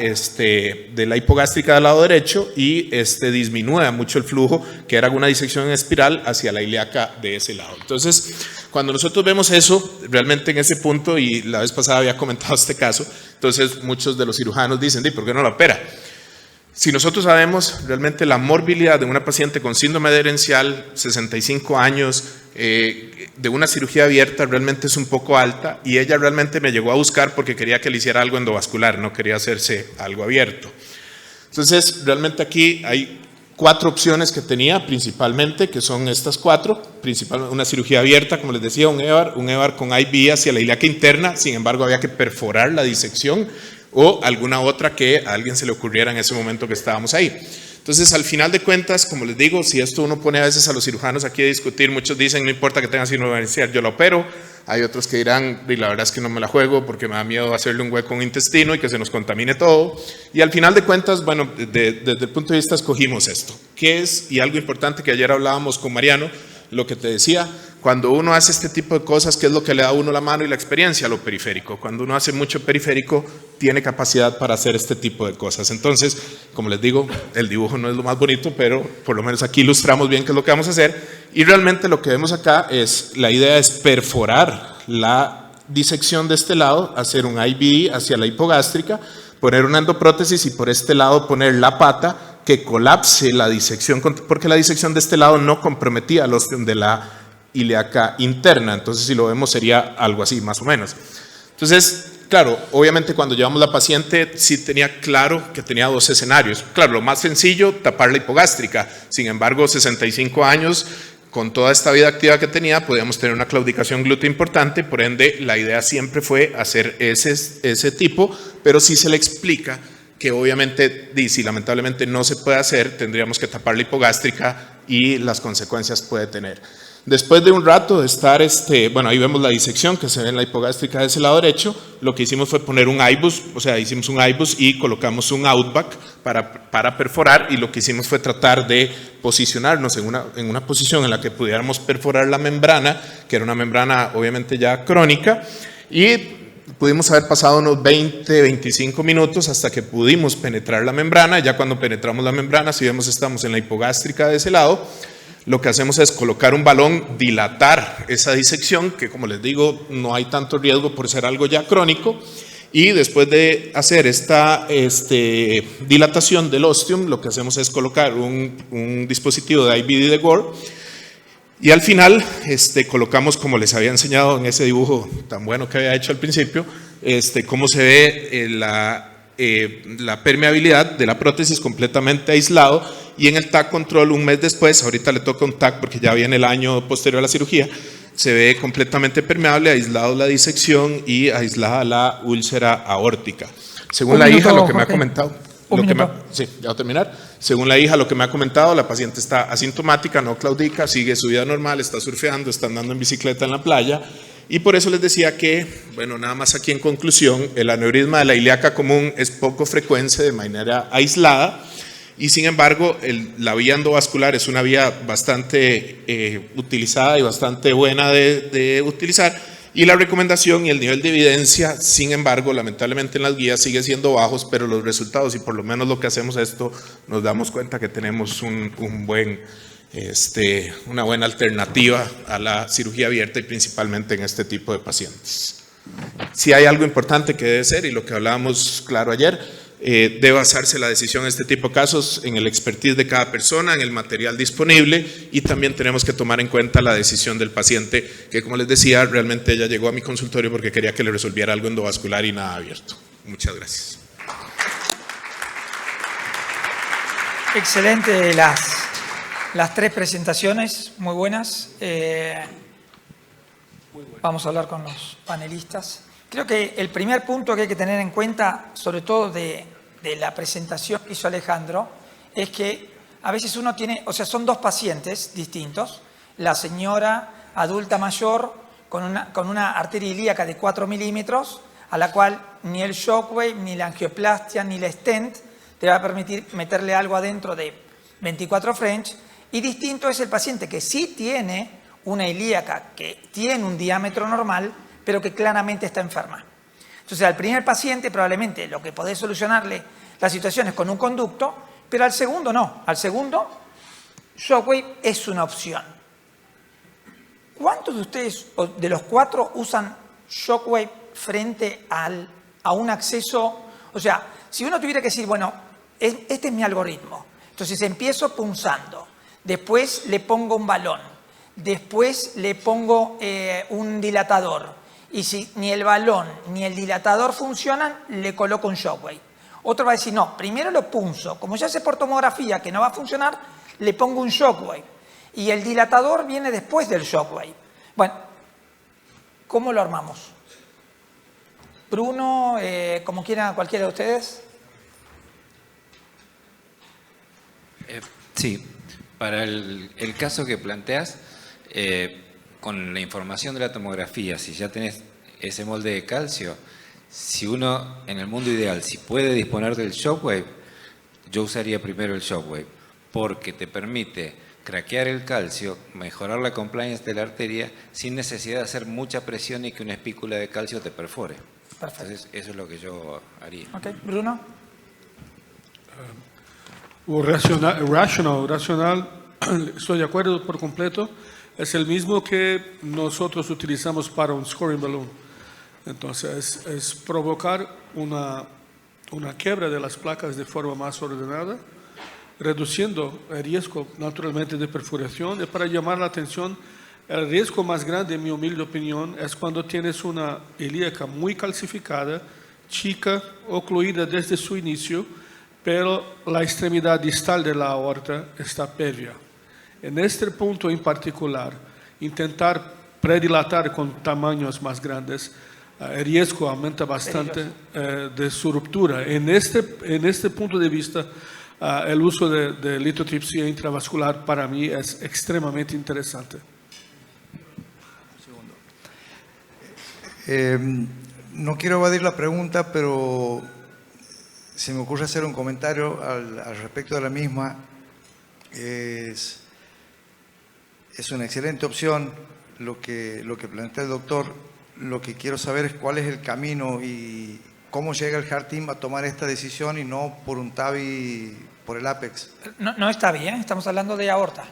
hipogástrica del lado derecho y disminuye mucho el flujo, que era una disección en espiral hacia la ilíaca de ese lado. Entonces, cuando nosotros vemos eso, realmente en ese punto, y la vez pasada había comentado este caso, entonces muchos de los cirujanos dicen, ¿por qué no la opera? Si nosotros sabemos realmente la morbilidad de una paciente con síndrome adherencial, 65 años, de una cirugía abierta realmente es un poco alta y ella realmente me llegó a buscar porque quería que le hiciera algo endovascular, no quería hacerse algo abierto. Entonces, realmente aquí hay 4 opciones que tenía principalmente, que son estas 4, principalmente una cirugía abierta, como les decía, un EVAR con IV hacia la ilíaca interna, sin embargo había que perforar la disección o alguna otra que a alguien se le ocurriera en ese momento que estábamos ahí. Entonces, al final de cuentas, como les digo, si esto uno pone a veces a los cirujanos aquí a discutir, muchos dicen, no importa que tenga síndrome inicial, yo lo opero. Hay otros que dirán, y la verdad es que no me la juego porque me da miedo hacerle un hueco en un intestino y que se nos contamine todo. Y al final de cuentas, bueno, desde el punto de vista escogimos esto. ¿Qué es? Y algo importante que ayer hablábamos con Mariano, lo que te decía, cuando uno hace este tipo de cosas, ¿qué es lo que le da a uno la mano y la experiencia? Lo periférico. Cuando uno hace mucho periférico, tiene capacidad para hacer este tipo de cosas. Entonces, como les digo, el dibujo no es lo más bonito, pero por lo menos aquí ilustramos bien qué es lo que vamos a hacer. Y realmente lo que vemos acá es, la idea es perforar la disección de este lado, hacer un IVD hacia la hipogástrica, poner una endoprótesis y por este lado poner la pata que colapse la disección, porque la disección de este lado no comprometía al ostium de la ilíaca interna. Entonces, si lo vemos, sería algo así, más o menos. Entonces, claro, obviamente cuando llevamos la paciente, sí tenía claro que tenía 2 escenarios. Claro, lo más sencillo, tapar la hipogástrica. Sin embargo, 65 años, con toda esta vida activa que tenía, podíamos tener una claudicación glútea importante. Por ende, la idea siempre fue hacer ese tipo, pero sí se le explica que obviamente, si lamentablemente no se puede hacer, tendríamos que tapar la hipogástrica y las consecuencias puede tener. Después de un rato de estar, bueno, ahí vemos la disección que se ve en la hipogástrica de ese lado derecho, lo que hicimos fue poner un IBUS, o sea, hicimos un IBUS y colocamos un Outback para perforar, y lo que hicimos fue tratar de posicionarnos en una posición en la que pudiéramos perforar la membrana, que era una membrana obviamente ya crónica, y pudimos haber pasado unos 20, 25 minutos hasta que pudimos penetrar la membrana. Ya cuando penetramos la membrana, si vemos, estamos en la hipogástrica de ese lado. Lo que hacemos es colocar un balón, dilatar esa disección, que como les digo, no hay tanto riesgo por ser algo ya crónico. Y después de hacer esta dilatación del ostium, lo que hacemos es colocar un dispositivo de IVD de Gore. Y al final colocamos, como les había enseñado en ese dibujo tan bueno que había hecho al principio, cómo se ve la permeabilidad de la prótesis completamente aislado, y en el TAC control un mes después, ahorita le toca un TAC porque ya viene el año posterior a la cirugía, se ve completamente permeable, aislado la disección y aislada la úlcera aórtica. Según la hija, lo que me ha comentado. Sí, ya voy a terminar. Según la hija, lo que me ha comentado, la paciente está asintomática, no claudica, sigue su vida normal, está surfeando, está andando en bicicleta en la playa. Y por eso les decía que, bueno, nada más aquí en conclusión, el aneurisma de la ilíaca común es poco frecuente de manera aislada, y sin embargo, la vía endovascular es una vía bastante utilizada y bastante buena de utilizar. Y la recomendación y el nivel de evidencia, sin embargo, lamentablemente en las guías sigue siendo bajos, pero los resultados, y por lo menos lo que hacemos esto, nos damos cuenta que tenemos una buena alternativa a la cirugía abierta, y principalmente en este tipo de pacientes. Si hay algo importante que debe ser, y lo que hablábamos claro ayer, debe basarse la decisión en este tipo de casos en el expertise de cada persona, en el material disponible, y también tenemos que tomar en cuenta la decisión del paciente, que como les decía, realmente ella llegó a mi consultorio porque quería que le resolviera algo endovascular y nada abierto. Muchas gracias. Excelente las 3 presentaciones, muy buenas. Vamos a hablar con los panelistas. Creo que el primer punto que hay que tener en cuenta, sobre todo de la presentación que hizo Alejandro, es que a veces uno tiene, o sea, son 2 pacientes distintos. La señora adulta mayor con una arteria ilíaca de 4 milímetros, a la cual ni el shockwave, ni la angioplastia, ni la stent te va a permitir meterle algo adentro de 24 French. Y distinto es el paciente que sí tiene una ilíaca que tiene un diámetro normal, pero que claramente está enferma. Entonces, al primer paciente probablemente lo que podés solucionarle la situación es con un conducto, pero al segundo no. Al segundo, shockwave es una opción. ¿Cuántos de ustedes, de los 4, usan shockwave frente a un acceso? O sea, si uno tuviera que decir, bueno, este es mi algoritmo, entonces empiezo punzando, después le pongo un balón, después le pongo un dilatador. Y si ni el balón ni el dilatador funcionan, le coloco un shockwave. Otro va a decir, no, primero lo punzo. Como ya sé por tomografía que no va a funcionar, le pongo un shockwave. Y el dilatador viene después del shockwave. Bueno, ¿cómo lo armamos? Bruno, como quiera cualquiera de ustedes. Sí, para el caso que planteas, con la información de la tomografía, si ya tenés ese molde de calcio, si uno en el mundo ideal, si puede disponer del shockwave, yo usaría primero el shockwave, porque te permite craquear el calcio, mejorar la compliance de la arteria sin necesidad de hacer mucha presión y que una espícula de calcio te perfore. Perfecto. Entonces, eso es lo que yo haría. Ok, Bruno. O racional, estoy de acuerdo por completo, es el mismo que nosotros utilizamos para un scoring balloon. Entonces, es provocar una quiebra de las placas de forma más ordenada, reduciendo el riesgo naturalmente de perforación. Y para llamar la atención, el riesgo más grande, en mi humilde opinión, es cuando tienes una ilíaca muy calcificada, chica, ocluida desde su inicio, pero la extremidad distal de la aorta está pérvia. En este punto en particular, intentar predilatar con tamaños más grandes, el riesgo aumenta bastante de su ruptura. En este punto de vista, el uso de litotripsia intravascular para mí es extremadamente interesante. No quiero evadir la pregunta, pero se me ocurre hacer un comentario al respecto de la misma. Es una excelente opción lo que plantea el doctor. Lo que quiero saber es cuál es el camino y cómo llega el Heart Team a tomar esta decisión y no por un TAVI, por el Apex. No es TAVI, estamos hablando de aorta.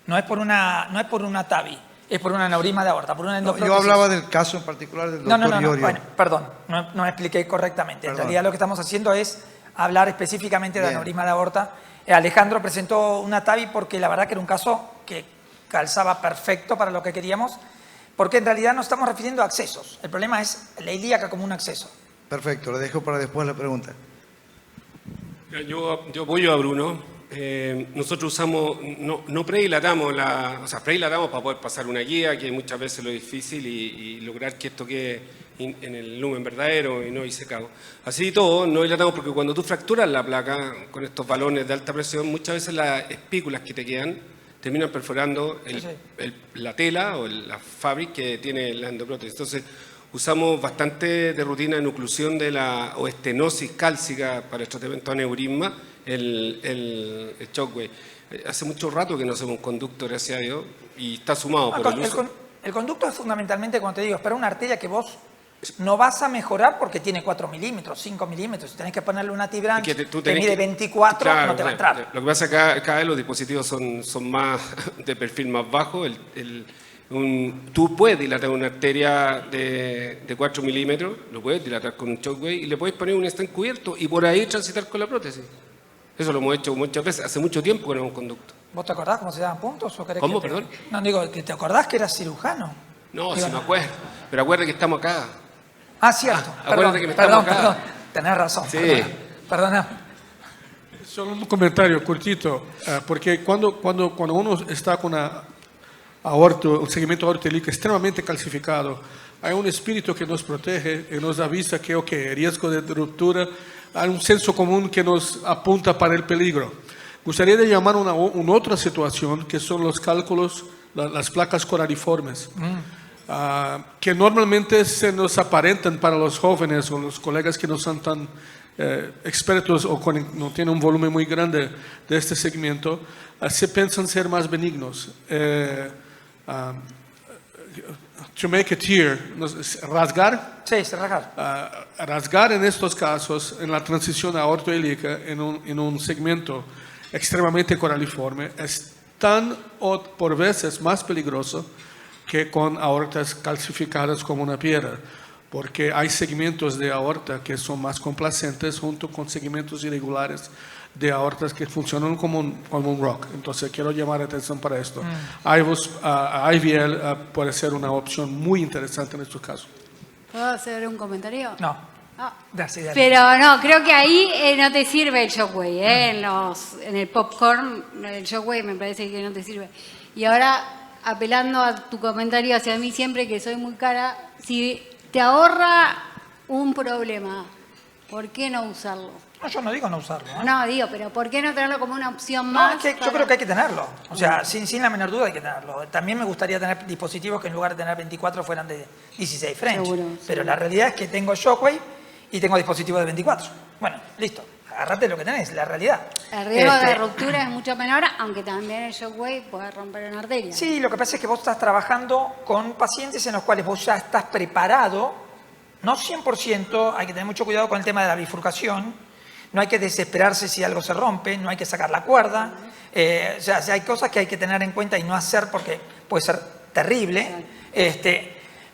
No es por una TAVI, es por un aneurisma de aorta, por una endoprótesis. Yo hablaba del caso en particular del doctor Iorio. Bueno, perdón, no me expliqué correctamente. Perdón. En realidad lo que estamos haciendo es hablar específicamente de Bien. aneurisma de aorta. Alejandro presentó una TAVI porque la verdad que era un caso que calzaba perfecto para lo que queríamos, porque en realidad no estamos refiriendo a accesos. El problema es la ilíaca como un acceso. Perfecto, le dejo para después la pregunta. Yo apoyo a Bruno. Nosotros usamos, no predilatamos, predilatamos para poder pasar una guía, que muchas veces lo difícil, y lograr que esto quede en el lumen verdadero y no disecado. Así todo, no dilatamos porque cuando tú fracturas la placa con estos balones de alta presión, muchas veces las espículas que te quedan terminan perforando la tela o la fabric que tiene la endoprótesis. Entonces, usamos bastante de rutina en oclusión o estenosis cálcica para el tratamiento de aneurisma, el shockwave. Hace mucho rato que no hacemos un conducto, gracias a Dios, y está sumado por el uso. El conducto es fundamentalmente, como te digo, es para una arteria que vos no vas a mejorar porque tiene 4 milímetros, 5 milímetros. Si tenés que ponerle una T-branch que mide 24, claro, no te va a entrar. Lo que pasa es que cada vez los dispositivos son más de perfil más bajo. Tú puedes dilatar una arteria de 4 milímetros, lo puedes dilatar con un shockwave y le puedes poner un stent cubierto y por ahí transitar con la prótesis. Eso lo hemos hecho muchas veces, hace mucho tiempo que no es un conducto. ¿Vos te acordás cómo se daban puntos? ¿O querés ¿Cómo, que perdón? No, digo, ¿te acordás que eras cirujano? No, Digo, sí me acuerdo, pero acuérdate que estamos acá. Ah, cierto. Acuérdate que estamos acá. Perdón. Tenés razón. Sí. Perdona. Solo un comentario cortito, porque cuando uno está con un segmento aortélico extremadamente calcificado, hay un espíritu que nos protege y nos avisa que, el riesgo de ruptura, hay un senso común que nos apunta para el peligro. Gustaría de llamar una otra situación, que son los cálculos, las placas coraliformes, que normalmente se nos aparentan para los jóvenes o los colegas que no son tan expertos o no tienen un volumen muy grande de este segmento, se piensan ser más benignos. To make it here, rasgar. Sí, rasgar. Rasgar en estos casos, en la transición aortoilíaca, en un segmento extremadamente coraliforme, es tan o por veces más peligroso que con aortas calcificadas como una piedra. porque hay segmentos de aorta que son más complacentes junto con segmentos irregulares de aortas que funcionan como un rock. Entonces quiero llamar la atención para esto. IVL puede ser una opción muy interesante en estos casos. ¿Puedo hacer un comentario? No. Ah. Dale. Pero no, creo que ahí no te sirve el Shockwave, en el popcorn, el Shockwave me parece que no te sirve. Y ahora, apelando a tu comentario hacia mí siempre, que soy muy cara, si te ahorra un problema, ¿por qué no usarlo? No, yo no digo no usarlo. No, digo, pero ¿por qué no tenerlo como una opción No, más? es que yo creo que hay que tenerlo. O sea, sin la menor duda hay que tenerlo. También me gustaría tener dispositivos que en lugar de tener 24 fueran de 16 French. Seguro, pero seguro. la realidad es que tengo Shockwave y tengo dispositivos de 24. Bueno, listo. Agárrate lo que tenés, la realidad. El riesgo de ruptura es mucho menor, aunque también el Shockwave puede romper una arteria. Sí, lo que pasa es que vos estás trabajando con pacientes en los cuales vos ya estás preparado, no 100%, hay que tener mucho cuidado con el tema de la bifurcación, no hay que desesperarse si algo se rompe, no hay que sacar la cuerda, o sea, hay cosas que hay que tener en cuenta y no hacer porque puede ser terrible,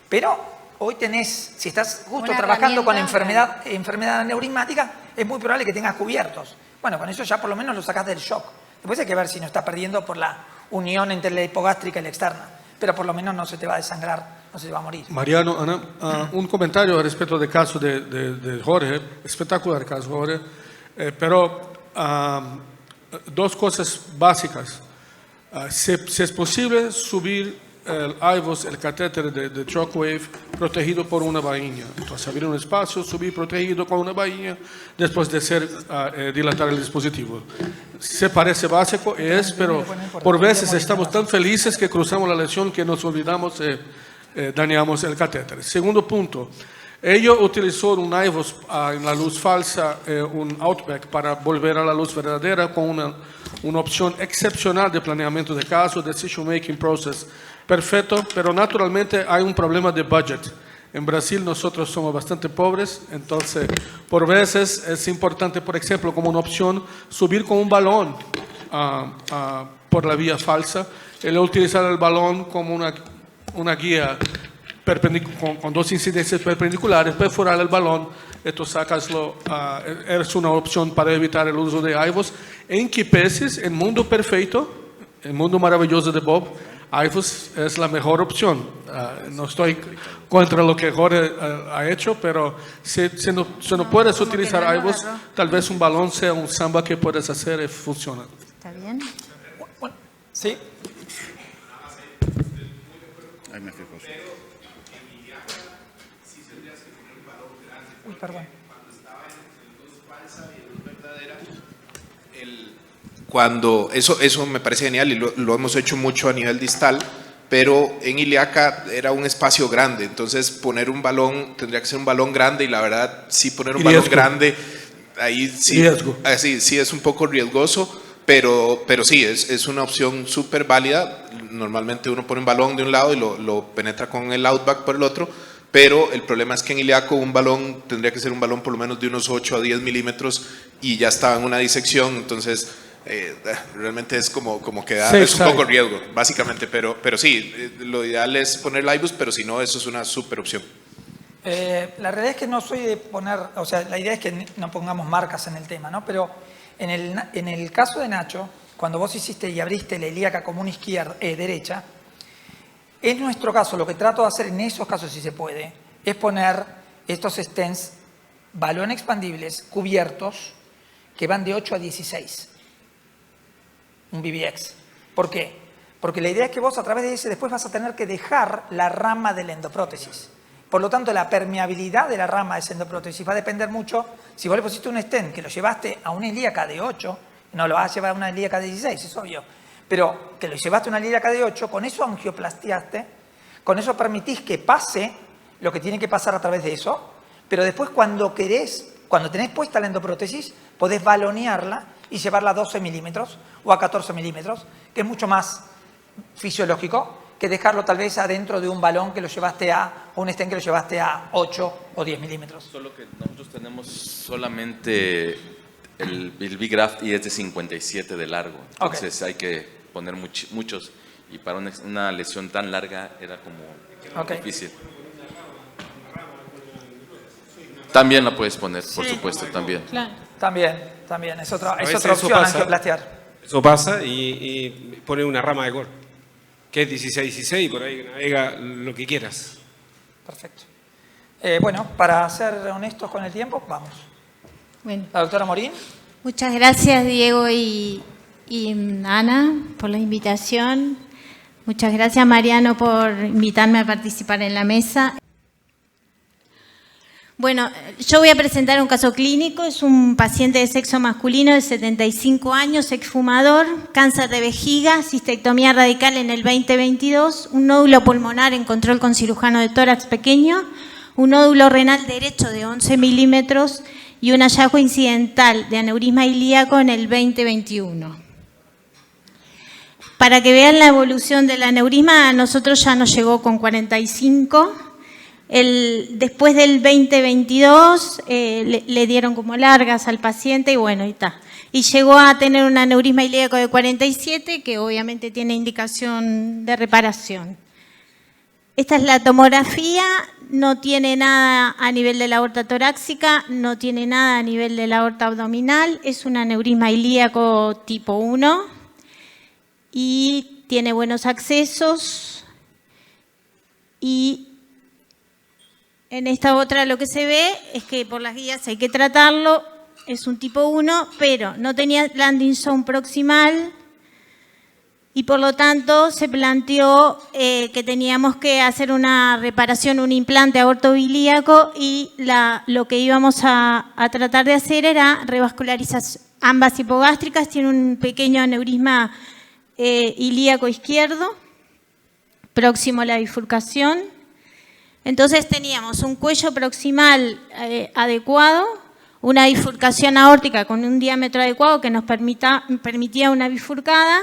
pero hoy tenés, si estás justo Una trabajando con herramienta, enfermedad neurismática, es muy probable que tengas cubiertos. Bueno, con eso ya por lo menos lo sacás del shock. Después hay que ver si no estás perdiendo por la unión entre la hipogástrica y la externa, pero por lo menos no se te va a desangrar, no se te va a morir. Mariano, Ana, un comentario respecto del caso de Jorge, espectacular caso Jorge, pero dos cosas básicas. Si es posible subir el IVOS, el catéter de Shockwave, protegido por una vaina. Entonces, abrir un espacio, subir protegido con una vaina, después de dilatar el dispositivo. Se parece básico, pero por veces estamos tan felices que cruzamos la lesión que nos olvidamos, dañamos el catéter. Segundo punto, ella utilizó un IVOS en la luz falsa, un Outback, para volver a la luz verdadera con una opción excepcional de planeamiento de casos, decision making process perfecto, pero naturalmente hay un problema de budget. En Brasil nosotros somos bastante pobres, entonces por veces es importante, por ejemplo, como una opción, subir con un balón por la vía falsa, y utilizar el balón como una guía con dos incidencias perpendiculares, perforar el balón, esto sacaslo, es una opción para evitar el uso de IVOS. En Kipesis, en mundo perfecto, el mundo maravilloso de Bob, IVOS es la mejor opción. No estoy contra lo que Jorge ha hecho, pero si no puedes utilizar IVOS, tal vez un balón sea un samba que puedes hacer y funciona. ¿Está bien? Bueno, sí. Uy, perdón. Cuando eso me parece genial y lo hemos hecho mucho a nivel distal, pero en ilíaca era un espacio grande, entonces poner un balón tendría que ser un balón grande y la verdad sí poner un balón grande ahí sí, sí es un poco riesgoso, pero sí es una opción súper válida. Normalmente uno pone un balón de un lado y lo penetra con el Outback por el otro, pero el problema es que en ilíaco un balón tendría que ser un balón por lo menos de unos 8 a 10 milímetros y ya estaba en una disección, entonces realmente es como que da, es un poco riesgo, básicamente, pero sí, lo ideal es poner el IVOS, pero si no, eso es una súper opción. La realidad es que no soy de poner, o sea, la idea es que no pongamos marcas en el tema, ¿no? Pero en el caso de Nacho, cuando vos hiciste y abriste la ilíaca común derecha, en nuestro caso, lo que trato de hacer en esos casos, si se puede, es poner estos stents, balón expandibles, cubiertos, que van de 8 a 16. Un BBX. ¿Por qué? Porque la idea es que vos a través de ese después vas a tener que dejar la rama de la endoprótesis. Por lo tanto, la permeabilidad de la rama de esa endoprótesis va a depender mucho. Si vos le pusiste un stent que lo llevaste a una ilíaca de 8, no lo vas a llevar a una ilíaca de 16, es obvio. Pero que lo llevaste a una ilíaca de 8, con eso angioplastiaste, con eso permitís que pase lo que tiene que pasar a través de eso, pero después cuando tenés puesta la endoprótesis, podés balonearla y llevarla a 12 milímetros o a 14 milímetros, que es mucho más fisiológico que dejarlo tal vez adentro de un balón que lo llevaste o un stent que lo llevaste a 8 o 10 milímetros. Solo que nosotros tenemos solamente el V-Graft y es de 57 de largo, entonces hay que poner muchos y para una lesión tan larga era como difícil. También la puedes poner, por supuesto, también. Claro. También, es otra veces opción, eso pasa. angioplastear. Eso pasa y pone una rama de cor, que es 16-16, por ahí navega lo que quieras. Perfecto. Bueno, para ser honestos con el tiempo, vamos. Bueno. La doctora Morín. Muchas gracias, Diego y Ana, por la invitación. Muchas gracias, Mariano, por invitarme a participar en la mesa. Bueno, yo voy a presentar un caso clínico. Es un paciente de sexo masculino de 75 años, exfumador, cáncer de vejiga, cistectomía radical en el 2022, un nódulo pulmonar en control con cirujano de tórax pequeño, un nódulo renal derecho de 11 milímetros y un hallazgo incidental de aneurisma ilíaco en el 2021. Para que vean la evolución del aneurisma, a nosotros ya nos llegó con 45. Después del 2022 le dieron como largas al paciente y bueno, y está. Y llegó a tener un aneurisma ilíaco de 47, que obviamente tiene indicación de reparación. Esta es la tomografía, no tiene nada a nivel de la aorta torácica, no tiene nada a nivel de la aorta abdominal, es un aneurisma ilíaco tipo 1 y tiene buenos accesos. Y en esta otra lo que se ve es que por las guías hay que tratarlo, es un tipo 1, pero no tenía landing zone proximal y por lo tanto se planteó que teníamos que hacer una reparación, un implante aortoilíaco y lo que íbamos a tratar de hacer era revascularizar ambas hipogástricas. Tiene un pequeño aneurisma ilíaco izquierdo, próximo a la bifurcación. Entonces teníamos un cuello proximal adecuado, una bifurcación aórtica con un diámetro adecuado que nos permitía una bifurcada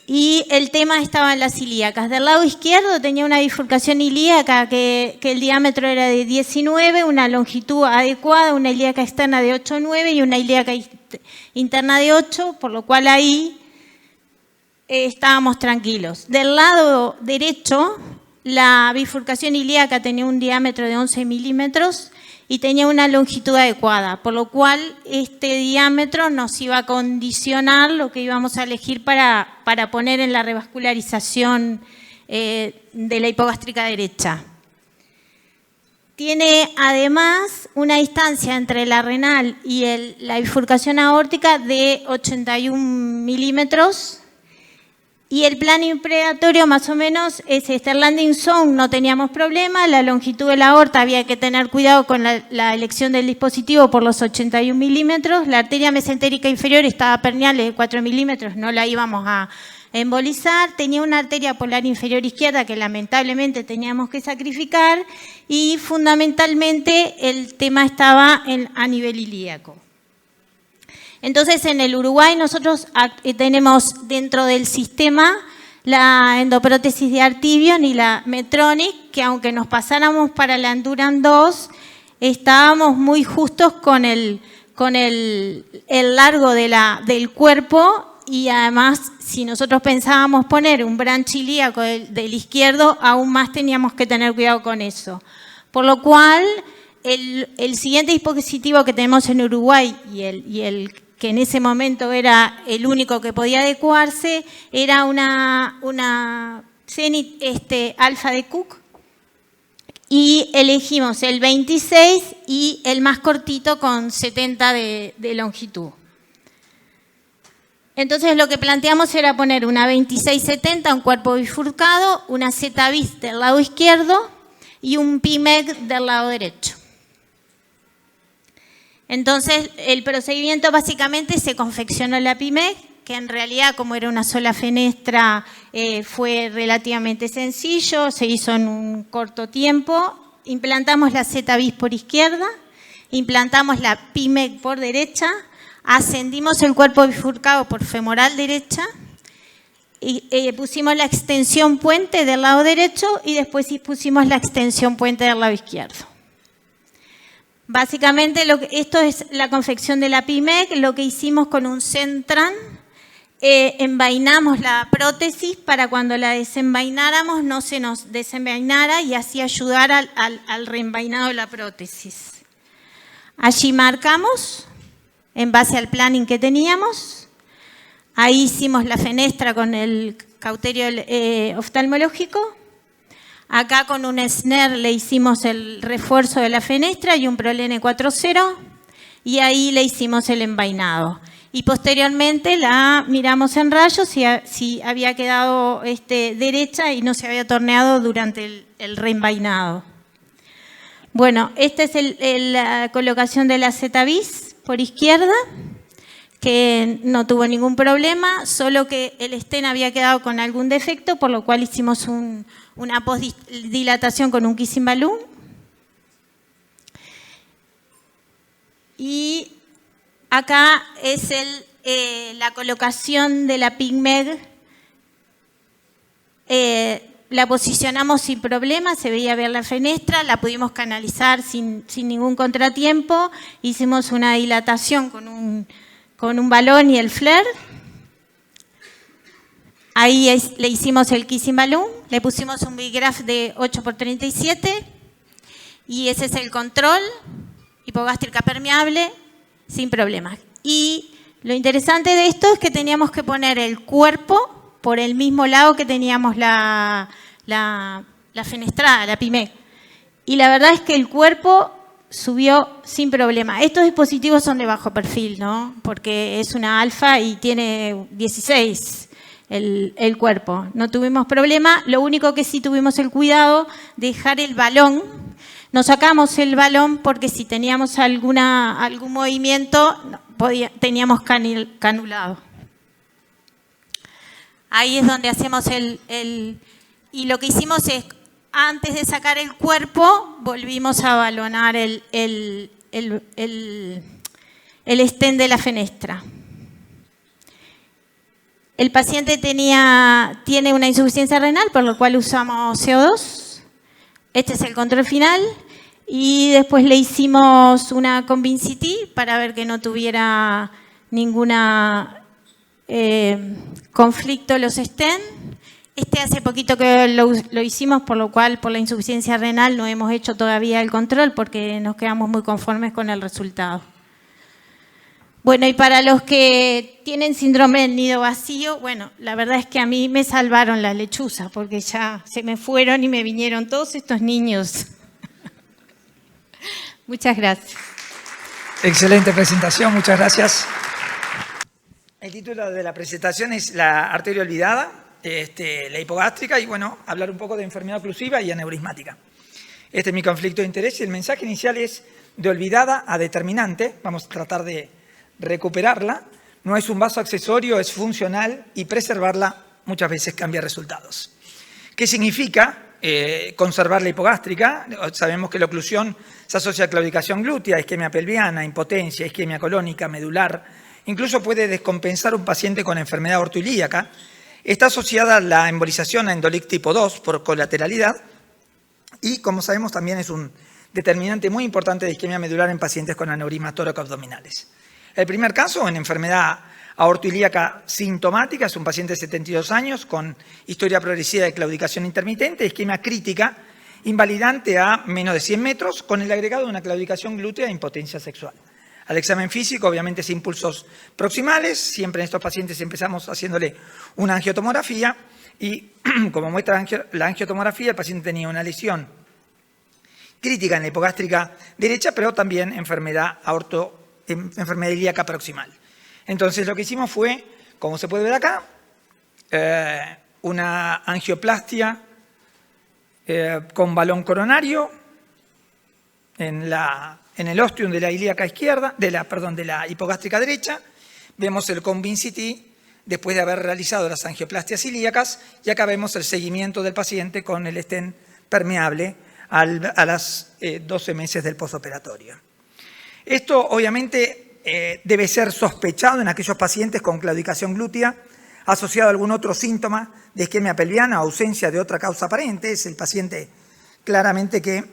y el tema estaba en las ilíacas. Del lado izquierdo tenía una bifurcación ilíaca que el diámetro era de 19, una longitud adecuada, una ilíaca externa de 8,9 y una ilíaca interna de 8, por lo cual ahí estábamos tranquilos. Del lado derecho, la bifurcación ilíaca tenía un diámetro de 11 milímetros y tenía una longitud adecuada, por lo cual este diámetro nos iba a condicionar lo que íbamos a elegir para poner en la revascularización de la hipogástrica derecha. Tiene además una distancia entre la renal y la bifurcación aórtica de 81 milímetros. Y el plano impreatorio más o menos es este. El landing zone no teníamos problema, la longitud de la aorta había que tener cuidado con la elección del dispositivo por los 81 milímetros, la arteria mesentérica inferior estaba permeable de 4 milímetros, no la íbamos a embolizar, tenía una arteria polar inferior izquierda que lamentablemente teníamos que sacrificar y fundamentalmente el tema estaba a nivel ilíaco. Entonces, en el Uruguay nosotros tenemos dentro del sistema la endoprótesis de Artivion y la Medtronic, que aunque nos pasáramos para la Enduran 2, estábamos muy justos con el largo del cuerpo y además, si nosotros pensábamos poner un branch ilíaco del izquierdo, aún más teníamos que tener cuidado con eso. Por lo cual, el siguiente dispositivo que tenemos en Uruguay y el que en ese momento era el único que podía adecuarse, era una Zenit Alpha de Cook y elegimos el 26 y el más cortito con 70 de longitud. Entonces lo que planteamos era poner una 2670, un cuerpo bifurcado, una Z-bis del lado izquierdo y un PIMEC del lado derecho. Entonces, el procedimiento básicamente se confeccionó la PIMEC, que en realidad, como era una sola fenestra, fue relativamente sencillo, se hizo en un corto tiempo. Implantamos la Z-bis por izquierda, implantamos la PIMEC por derecha, ascendimos el cuerpo bifurcado por femoral derecha, y pusimos la extensión puente del lado derecho y después pusimos la extensión puente del lado izquierdo. Básicamente, esto es la confección de la PIMEC. Lo que hicimos con un Centran, envainamos la prótesis para cuando la desenvaináramos no se nos desenvainara y así ayudar al reenvainado de la prótesis. Allí marcamos, en base al planning que teníamos. Ahí hicimos la fenestra con el cauterio oftalmológico. Acá con un snare le hicimos el refuerzo de la fenestra y un Prolene 4.0. Y ahí le hicimos el envainado. Y posteriormente la miramos en rayos si había quedado derecha y no se había torneado durante el reenvainado. Bueno, esta es la colocación de la Z-bis por izquierda, que no tuvo ningún problema, solo que el stent había quedado con algún defecto, por lo cual hicimos una postdilatación con un kissing balloon. Y acá es la colocación de la PICMED. La posicionamos sin problema, se veía ver la fenestra, la pudimos canalizar sin ningún contratiempo. Hicimos una dilatación con un balón y el flare. Ahí le hicimos el kissing balloon, le pusimos un bigraph de 8x37 y ese es el control, hipogástrica permeable, sin problemas. Y lo interesante de esto es que teníamos que poner el cuerpo por el mismo lado que teníamos la fenestrada, la PIMEC. Y la verdad es que el cuerpo subió sin problema. Estos dispositivos son de bajo perfil, ¿no? Porque es una alfa y tiene 16 el cuerpo. No tuvimos problema. Lo único que sí tuvimos el cuidado de dejar el balón. Nos sacamos el balón porque si teníamos algún movimiento teníamos canulado. Ahí es donde hacemos y lo que hicimos es, antes de sacar el cuerpo, volvimos a balonar el stent de la fenestra. El paciente tiene una insuficiencia renal, por lo cual usamos CO2. Este es el control final. Y después le hicimos una Convincity para ver que no tuviera ninguna conflicto los stents. Hace poquito que lo hicimos, por lo cual por la insuficiencia renal no hemos hecho todavía el control porque nos quedamos muy conformes con el resultado. Bueno, y para los que tienen síndrome del nido vacío, bueno, la verdad es que a mí me salvaron las lechuzas porque ya se me fueron y me vinieron todos estos niños. Muchas gracias. Excelente presentación, muchas gracias. El título de la presentación es La arteria olvidada, la hipogástrica y, bueno, hablar un poco de enfermedad oclusiva y aneurismática. Este es mi conflicto de interés y el mensaje inicial es de olvidada a determinante. Vamos a tratar de recuperarla. No es un vaso accesorio, es funcional y preservarla muchas veces cambia resultados. ¿Qué significa conservar la hipogástrica? Sabemos que la oclusión se asocia a claudicación glútea, isquemia pelviana, impotencia, isquemia colónica, medular. Incluso puede descompensar un paciente con enfermedad ortoilíaca. Está asociada a la embolización a endolic tipo 2 por colateralidad y, como sabemos, también es un determinante muy importante de isquemia medular en pacientes con aneurismas tóraco-abdominales. El primer caso, en enfermedad aortoilíaca sintomática, es un paciente de 72 años con historia progresiva de claudicación intermitente, isquemia crítica, invalidante a menos de 100 metros, con el agregado de una claudicación glútea e impotencia sexual. Al examen físico, obviamente, sin pulsos proximales. Siempre en estos pacientes empezamos haciéndole una angiotomografía y, como muestra la angiotomografía, el paciente tenía una lesión crítica en la hipogástrica derecha, pero también enfermedad ilíaca proximal. Entonces, lo que hicimos fue, como se puede ver acá, una angioplastia con balón coronario en el ostium de la ilíaca izquierda, de la hipogástrica derecha. Vemos el Convincity después de haber realizado las angioplastias ilíacas y acá vemos el seguimiento del paciente con el stent permeable a las 12 meses del postoperatorio. Esto obviamente debe ser sospechado en aquellos pacientes con claudicación glútea asociado a algún otro síntoma de isquemia pelviana o ausencia de otra causa aparente. Es el paciente claramente que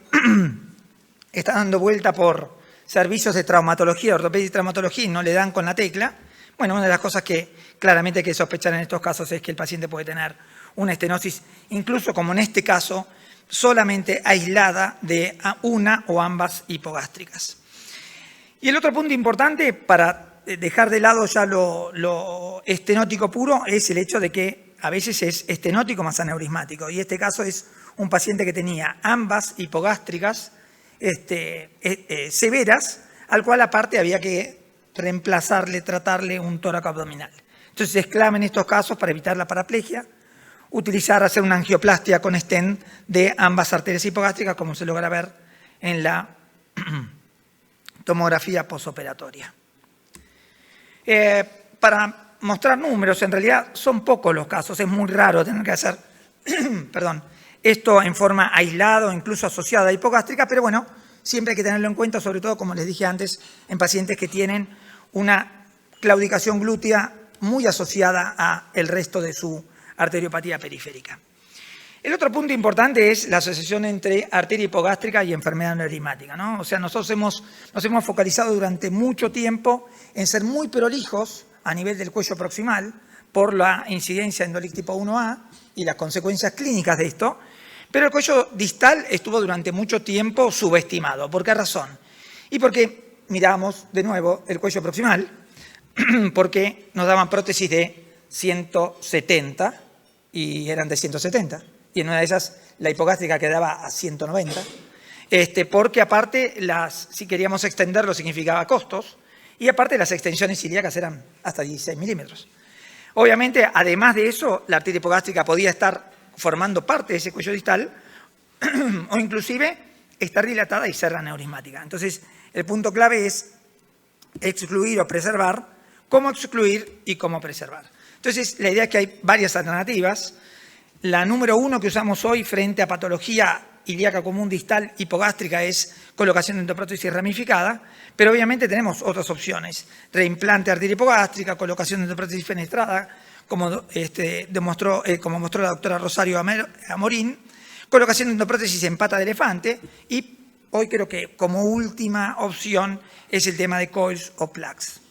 está dando vuelta por servicios de traumatología, ortopedia y traumatología y no le dan con la tecla. Bueno, una de las cosas que claramente hay que sospechar en estos casos es que el paciente puede tener una estenosis, incluso como en este caso, solamente aislada de una o ambas hipogástricas. Y el otro punto importante para dejar de lado ya lo estenótico puro es el hecho de que a veces es estenótico más aneurismático. Y este caso es un paciente que tenía ambas hipogástricas severas, al cual aparte había que reemplazarle, tratarle un tórax abdominal. Entonces es clave en estos casos para evitar la paraplegia, hacer una angioplastia con stent de ambas arterias hipogástricas, como se logra ver en la tomografía posoperatoria. Para mostrar números, en realidad son pocos los casos, es muy raro tener que hacer esto en forma aislada o incluso asociada a hipogástrica, pero bueno, siempre hay que tenerlo en cuenta, sobre todo, como les dije antes, en pacientes que tienen una claudicación glútea muy asociada al resto de su arteriopatía periférica. El otro punto importante es la asociación entre arteria hipogástrica y enfermedad aneurismática, ¿no? O sea, nosotros nos hemos focalizado durante mucho tiempo en ser muy prolijos a nivel del cuello proximal por la incidencia de endolic tipo 1A y las consecuencias clínicas de esto, pero el cuello distal estuvo durante mucho tiempo subestimado. ¿Por qué razón? Y porque miramos de nuevo el cuello proximal, porque nos daban prótesis de 170 y eran de 170. Y en una de esas la hipogástrica quedaba a 190, porque aparte si queríamos extenderlo significaba costos, y aparte las extensiones ilíacas eran hasta 16 milímetros. Obviamente, además de eso, la arteria hipogástrica podía estar formando parte de ese cuello distal o inclusive estar dilatada y ser aneurismática. Entonces, el punto clave es excluir o preservar, cómo excluir y cómo preservar. Entonces, la idea es que hay varias alternativas. La número 1 que usamos hoy frente a patología ilíaca común distal hipogástrica es colocación de endoprótesis ramificada, pero obviamente tenemos otras opciones. Reimplante arteria hipogástrica, colocación de endoprótesis fenestrada, como mostró la doctora Rosario Amorín, colocación de endoprótesis en pata de elefante y hoy creo que como última opción es el tema de coils o plaques.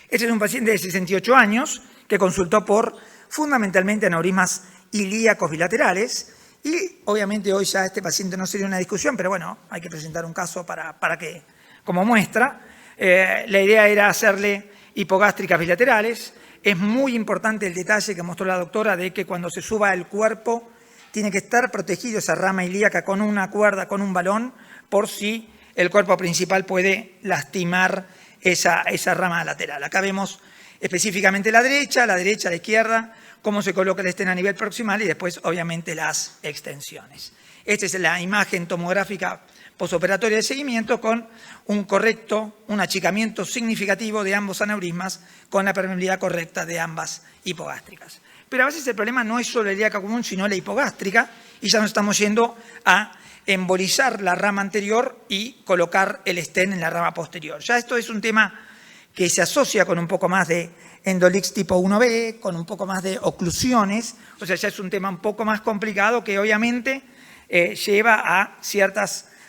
Este es un paciente de 68 años que consultó por fundamentalmente aneurismas ilíacos bilaterales y obviamente hoy ya este paciente no sería una discusión, pero bueno, hay que presentar un caso para que, como muestra, la idea era hacerle hipogástricas bilaterales. Es muy importante el detalle que mostró la doctora de que cuando se suba el cuerpo tiene que estar protegido esa rama ilíaca con una cuerda, con un balón, por si el cuerpo principal puede lastimar esa rama lateral. Acá vemos específicamente la derecha, la izquierda, cómo se coloca el stent a nivel proximal y después, obviamente, las extensiones. Esta es la imagen tomográfica posoperatoria de seguimiento con un achicamiento significativo de ambos aneurismas con la permeabilidad correcta de ambas hipogástricas. Pero a veces el problema no es solo la ilíaca común, sino la hipogástrica, y ya nos estamos yendo a embolizar la rama anterior y colocar el stent en la rama posterior. Ya esto es un tema que se asocia con un poco más de endolix tipo 1B, con un poco más de oclusiones, o sea, ya es un tema un poco más complicado que obviamente lleva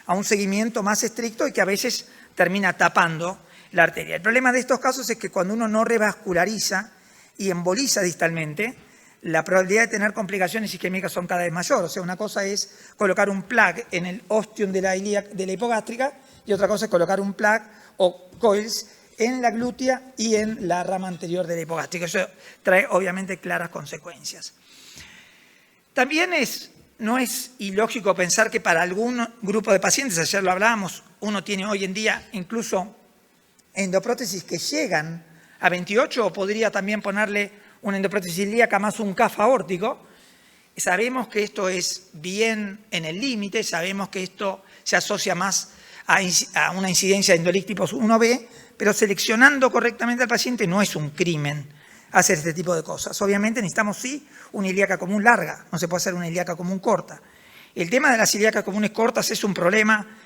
a un seguimiento más estricto y que a veces termina tapando la arteria. El problema de estos casos es que cuando uno no revasculariza y emboliza distalmente, la probabilidad de tener complicaciones isquémicas son cada vez mayor. O sea, una cosa es colocar un plug en el ostium de la hipogástrica y otra cosa es colocar un plug o coils en la glútea y en la rama anterior de la hipogástrica. Eso trae obviamente claras consecuencias. También no es ilógico pensar que para algún grupo de pacientes, ayer lo hablábamos, uno tiene hoy en día incluso endoprótesis que llegan a 28 o podría también ponerle una endoprótesis ilíaca más un CAF aórtico. Sabemos que esto es bien en el límite, sabemos que esto se asocia más a una incidencia de endolic tipo 1B, pero seleccionando correctamente al paciente no es un crimen hacer este tipo de cosas. Obviamente necesitamos sí una ilíaca común larga, no se puede hacer una ilíaca común corta. El tema de las ilíacas comunes cortas es un problema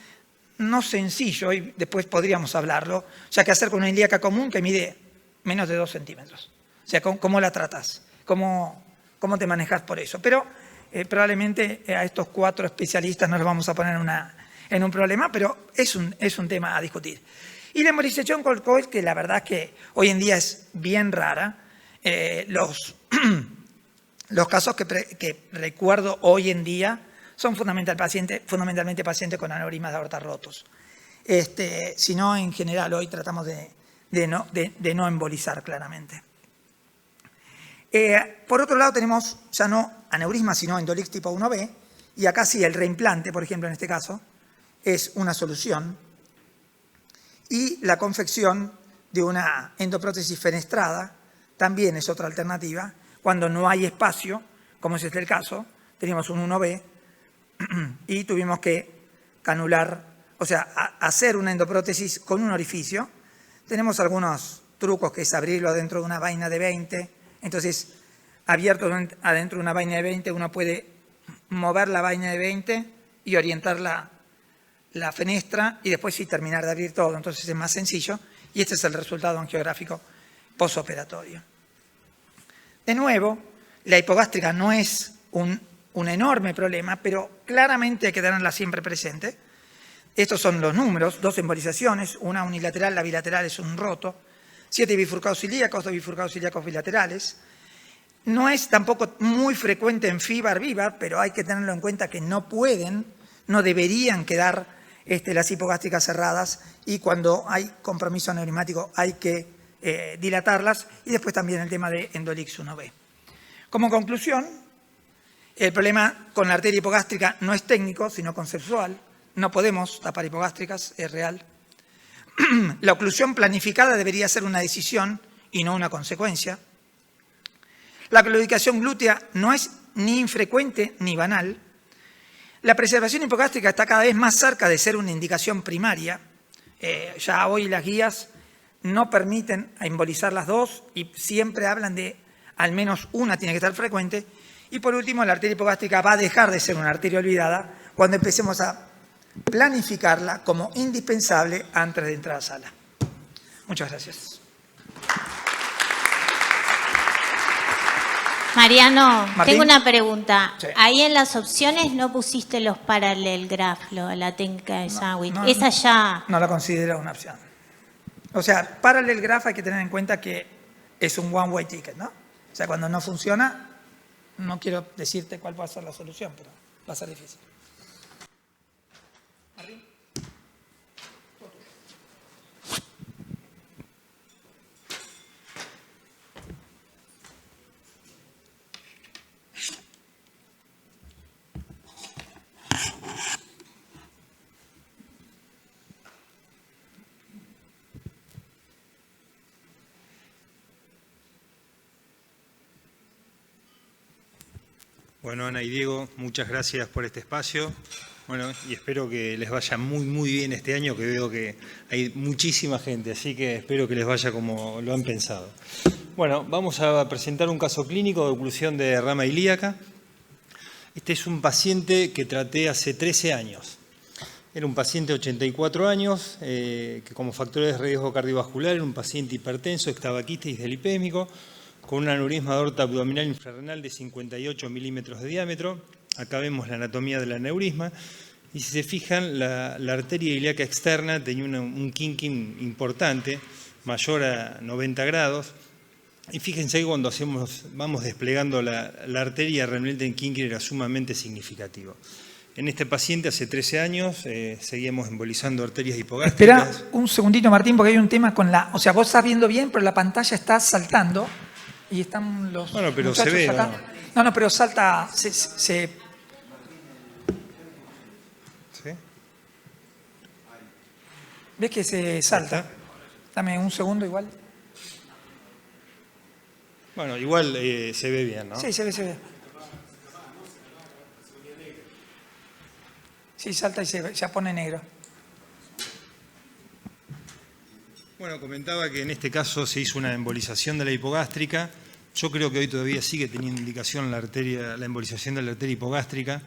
no sencillo, y después podríamos hablarlo, ya que hacer con una ilíaca común que mide menos de 2 centímetros. O sea, ¿cómo la tratas? ¿Cómo te manejas por eso? Pero probablemente a estos 4 especialistas no los vamos a poner en un problema, pero es un tema a discutir. Y la embolización con coil, que la verdad que hoy en día es bien rara. Los casos que recuerdo hoy en día son fundamentalmente pacientes con aneurismas de aorta rotos. sino en general hoy tratamos de no embolizar claramente. Por otro lado tenemos ya no aneurisma, sino endolix tipo 1B, y acá sí el reimplante, por ejemplo, en este caso, es una solución, y la confección de una endoprótesis fenestrada también es otra alternativa. Cuando no hay espacio, como es este el caso, teníamos un 1B y tuvimos que canular, o sea, hacer una endoprótesis con un orificio. Tenemos algunos trucos, que es abrirlo adentro de una vaina de 20. Entonces, abierto adentro de una vaina de 20, uno puede mover la vaina de 20 y orientar la fenestra y después sí terminar de abrir todo. Entonces es más sencillo y este es el resultado angiográfico posoperatorio. De nuevo, la hipogástrica no es un enorme problema, pero claramente hay que tenerla siempre presente. Estos son los números: 2 embolizaciones, una unilateral, la bilateral es un roto, 7 bifurcados ilíacos, 2 bifurcados ilíacos bilaterales. No es tampoco muy frecuente en FIBAR, pero hay que tenerlo en cuenta que no deberían quedar las hipogástricas cerradas, y cuando hay compromiso aneurismático hay que dilatarlas, y después también el tema de endolix 1B. Como conclusión, el problema con la arteria hipogástrica no es técnico, sino conceptual. No podemos tapar hipogástricas, es real. La oclusión planificada debería ser una decisión y no una consecuencia. La claudicación glútea no es ni infrecuente ni banal. La preservación hipogástrica está cada vez más cerca de ser una indicación primaria. Ya hoy las guías no permiten embolizar las dos y siempre hablan de al menos una tiene que estar frecuente. Y por último, la arteria hipogástrica va a dejar de ser una arteria olvidada cuando empecemos a planificarla como indispensable antes de entrar a sala. Muchas gracias. Mariano, Martín. tengo una pregunta. Sí. Ahí en las opciones no pusiste los parallel graph, la técnica de Sandwich. no, Esa ya... No la considero una opción. O sea, parallel graph hay que tener en cuenta que es un one-way ticket, ¿no? O sea, cuando no funciona, no quiero decirte cuál va a ser la solución, pero va a ser difícil. Bueno, Ana y Diego, muchas gracias por este espacio. Bueno, y espero que les vaya muy bien este año, que veo que hay muchísima gente, así que espero que les vaya como lo han pensado. Bueno, vamos a presentar un caso clínico de oclusión de rama ilíaca. Este es un paciente que traté hace 13 años. Era un paciente de 84 años, que como factores de riesgo cardiovascular era un paciente hipertenso, extabaquista y dislipémico, con un aneurisma de aorta abdominal infrarrenal de 58 milímetros de diámetro. Acá vemos la anatomía del aneurisma. Y si se fijan, la arteria ilíaca externa tenía un kinking importante, mayor a 90 grados. Y fíjense que cuando vamos desplegando la arteria, realmente el kinking era sumamente significativo. En este paciente, hace 13 años, seguíamos embolizando arterias hipogástricas. Espera un segundito, Martín, porque hay un tema con la... O sea, vos estás viendo bien, pero la pantalla está saltando. Y están los bueno, pero muchachos se ve, acá. No, pero salta, ¿Sí? ¿Ves que se salta? Dame un segundo igual. Bueno, igual se ve bien, ¿no? Sí, se ve. Sí, salta y se pone negro. Bueno, comentaba que en este caso se hizo una embolización de la hipogástrica. Yo creo que hoy todavía sigue teniendo indicación la embolización de la arteria hipogástrica.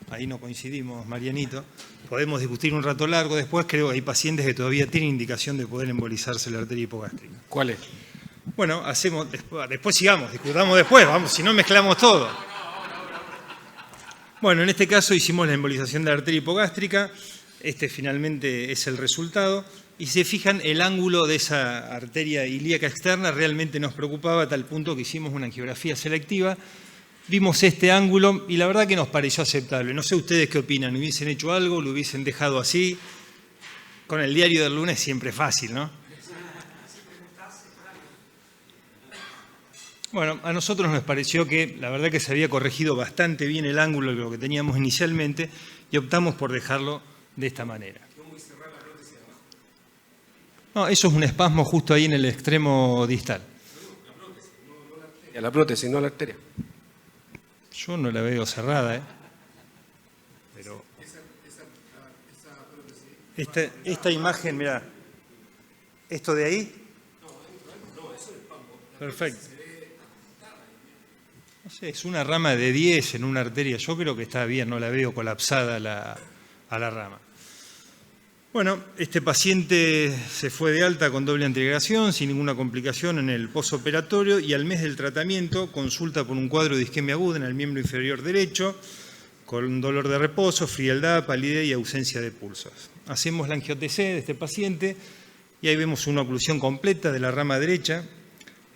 Ahí no coincidimos, Marianito. Podemos discutir un rato largo después. Creo que hay pacientes que todavía tienen indicación de poder embolizarse la arteria hipogástrica. ¿Cuál es? Bueno, después sigamos, discutamos después, vamos, si no mezclamos todo. Bueno, en este caso hicimos la embolización de la arteria hipogástrica. Este finalmente es el resultado. Y si se fijan, el ángulo de esa arteria ilíaca externa realmente nos preocupaba a tal punto que hicimos una angiografía selectiva. Vimos este ángulo y la verdad que nos pareció aceptable. No sé ustedes qué opinan, ¿hubiesen hecho algo? ¿Lo hubiesen dejado así? Con el diario del lunes siempre es fácil, ¿no? Bueno, a nosotros nos pareció que la verdad que se había corregido bastante bien el ángulo de lo que teníamos inicialmente y optamos por dejarlo de esta manera. No, eso es un espasmo justo ahí en el extremo distal. La prótesis, no la arteria. Yo no la veo cerrada, ¿eh? Pero esta imagen, mirá, ¿esto de ahí? Perfecto. No sé, es una rama de 10 en una arteria. Yo creo que está bien, no la veo colapsada a la rama. Bueno, este paciente se fue de alta con doble antiagregación, sin ninguna complicación en el posoperatorio y al mes del tratamiento consulta por un cuadro de isquemia aguda en el miembro inferior derecho, con dolor de reposo, frialdad, palidez y ausencia de pulsos. Hacemos la angio-TC de este paciente y ahí vemos una oclusión completa de la rama derecha.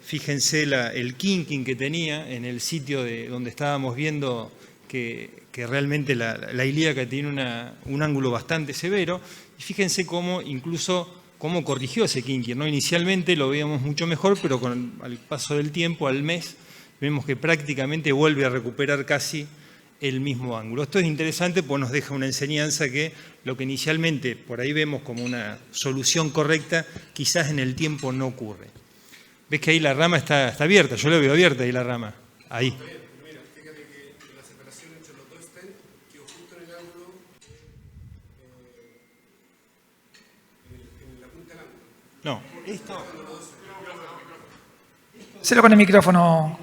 Fíjense el kinking que tenía en el sitio donde estábamos viendo que realmente la ilíaca tiene un ángulo bastante severo. Y fíjense cómo corrigió ese kinking, ¿no? Inicialmente lo veíamos mucho mejor, pero al paso del tiempo, al mes, vemos que prácticamente vuelve a recuperar casi el mismo ángulo. Esto es interesante porque nos deja una enseñanza que lo que inicialmente por ahí vemos como una solución correcta, quizás en el tiempo no ocurre. ¿Ves que ahí la rama está abierta? Yo la veo abierta ahí la rama. Ahí. Mira, fíjate que la separación entre los dos stents quedó justo en el ángulo, en la punta del ángulo. No, esto... Hacelo con el micrófono.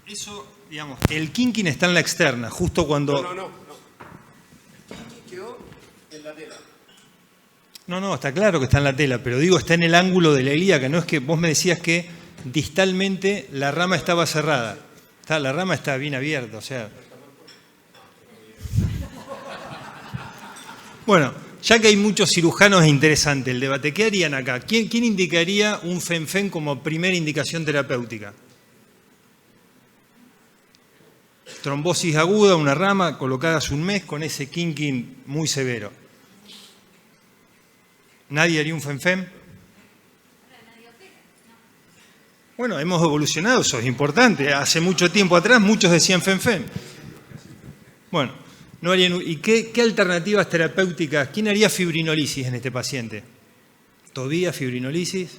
Eso, digamos, el kinking está en la externa, justo cuando... No. Quedó en la tela. No, está claro que está en la tela, pero digo, está en el ángulo de la ilíaca, no es que vos me decías que distalmente la rama estaba cerrada. La rama está bien abierta, o sea... Bueno, ya que hay muchos cirujanos, es interesante el debate. ¿Qué harían acá? ¿Quién indicaría un FENFEN como primera indicación terapéutica? Trombosis aguda, una rama colocada hace un mes con ese kinking muy severo. ¿Nadie haría un FENFEN? Bueno, hemos evolucionado, eso es importante. Hace mucho tiempo atrás muchos decían FENFEN. Bueno, no harían. ¿Y qué alternativas terapéuticas? ¿Quién haría fibrinolisis en este paciente? ¿Todavía fibrinolisis?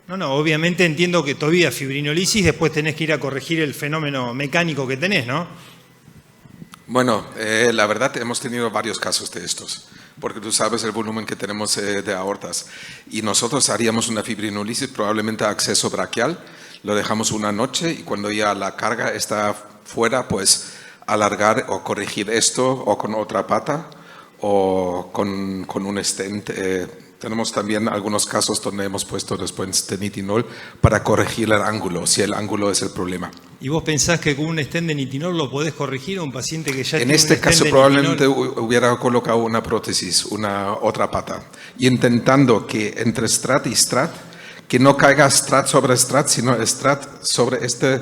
No, obviamente entiendo que todavía fibrinolisis, después tenés que ir a corregir el fenómeno mecánico que tenés, ¿no? Bueno, la verdad hemos tenido varios casos de estos, porque tú sabes el volumen que tenemos de aortas. Y nosotros haríamos una fibrinolisis probablemente a acceso braquial, lo dejamos una noche y cuando ya la carga está fuera, pues alargar o corregir esto o con otra pata o con un stent. Tenemos también algunos casos donde hemos puesto después stenitinol para corregir el ángulo, si el ángulo es el problema. ¿Y vos pensás que con un stent de nitinol lo podés corregir a un paciente que ya en tiene este un stent caso de probablemente nitinol? hubiera colocado una prótesis, una otra pata, y intentando que entre strat y strat, que no caiga strat sobre strat, sino strat sobre este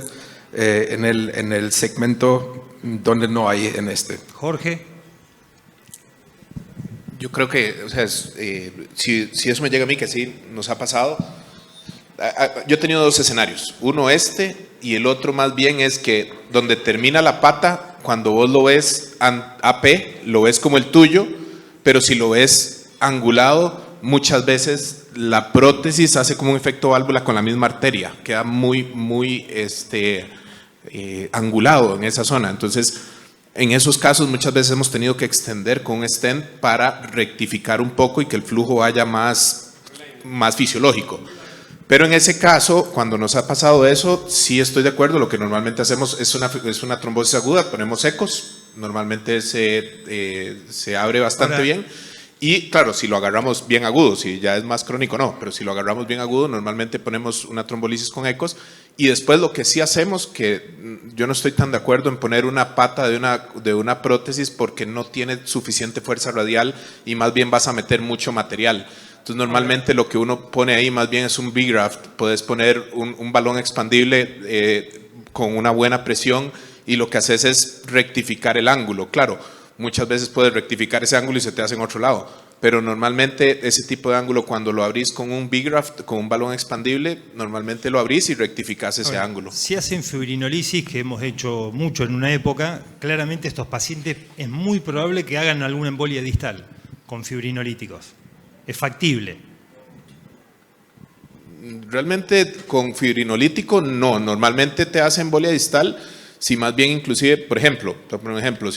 en el segmento donde no hay en este. Jorge. Yo creo que, o sea, si eso me llega a mí, que sí nos ha pasado, yo he tenido dos escenarios, uno y el otro más bien es que donde termina la pata, cuando vos lo ves AP, lo ves como el tuyo, pero si lo ves angulado, muchas veces la prótesis hace como un efecto válvula con la misma arteria, queda muy angulado en esa zona, entonces... En esos casos muchas veces hemos tenido que extender con un stent para rectificar un poco y que el flujo vaya más fisiológico. Pero en ese caso, cuando nos ha pasado eso, sí estoy de acuerdo. Lo que normalmente hacemos es una trombosis aguda, ponemos ecos, normalmente se abre bastante bien. Y claro, si lo agarramos bien agudo, si ya es más crónico no, pero si lo agarramos bien agudo, normalmente ponemos una trombolisis con ecos. Y después lo que sí hacemos, que yo no estoy tan de acuerdo en poner una pata de una prótesis porque no tiene suficiente fuerza radial y más bien vas a meter mucho material. Entonces normalmente lo que uno pone ahí más bien es un V-graft, puedes poner un balón expandible con una buena presión y lo que haces es rectificar el ángulo. Claro, muchas veces puedes rectificar ese ángulo y se te hace en otro lado. Pero normalmente ese tipo de ángulo, cuando lo abrís con un B-graft, con un balón expandible, normalmente lo abrís y rectificás ese ángulo. Si hacen fibrinolisis, que hemos hecho mucho en una época, claramente estos pacientes es muy probable que hagan alguna embolia distal con fibrinolíticos. Es factible. Realmente con fibrinolítico no, normalmente te hace embolia distal, si más bien inclusive, por ejemplo, te voy a poner un ejemplo,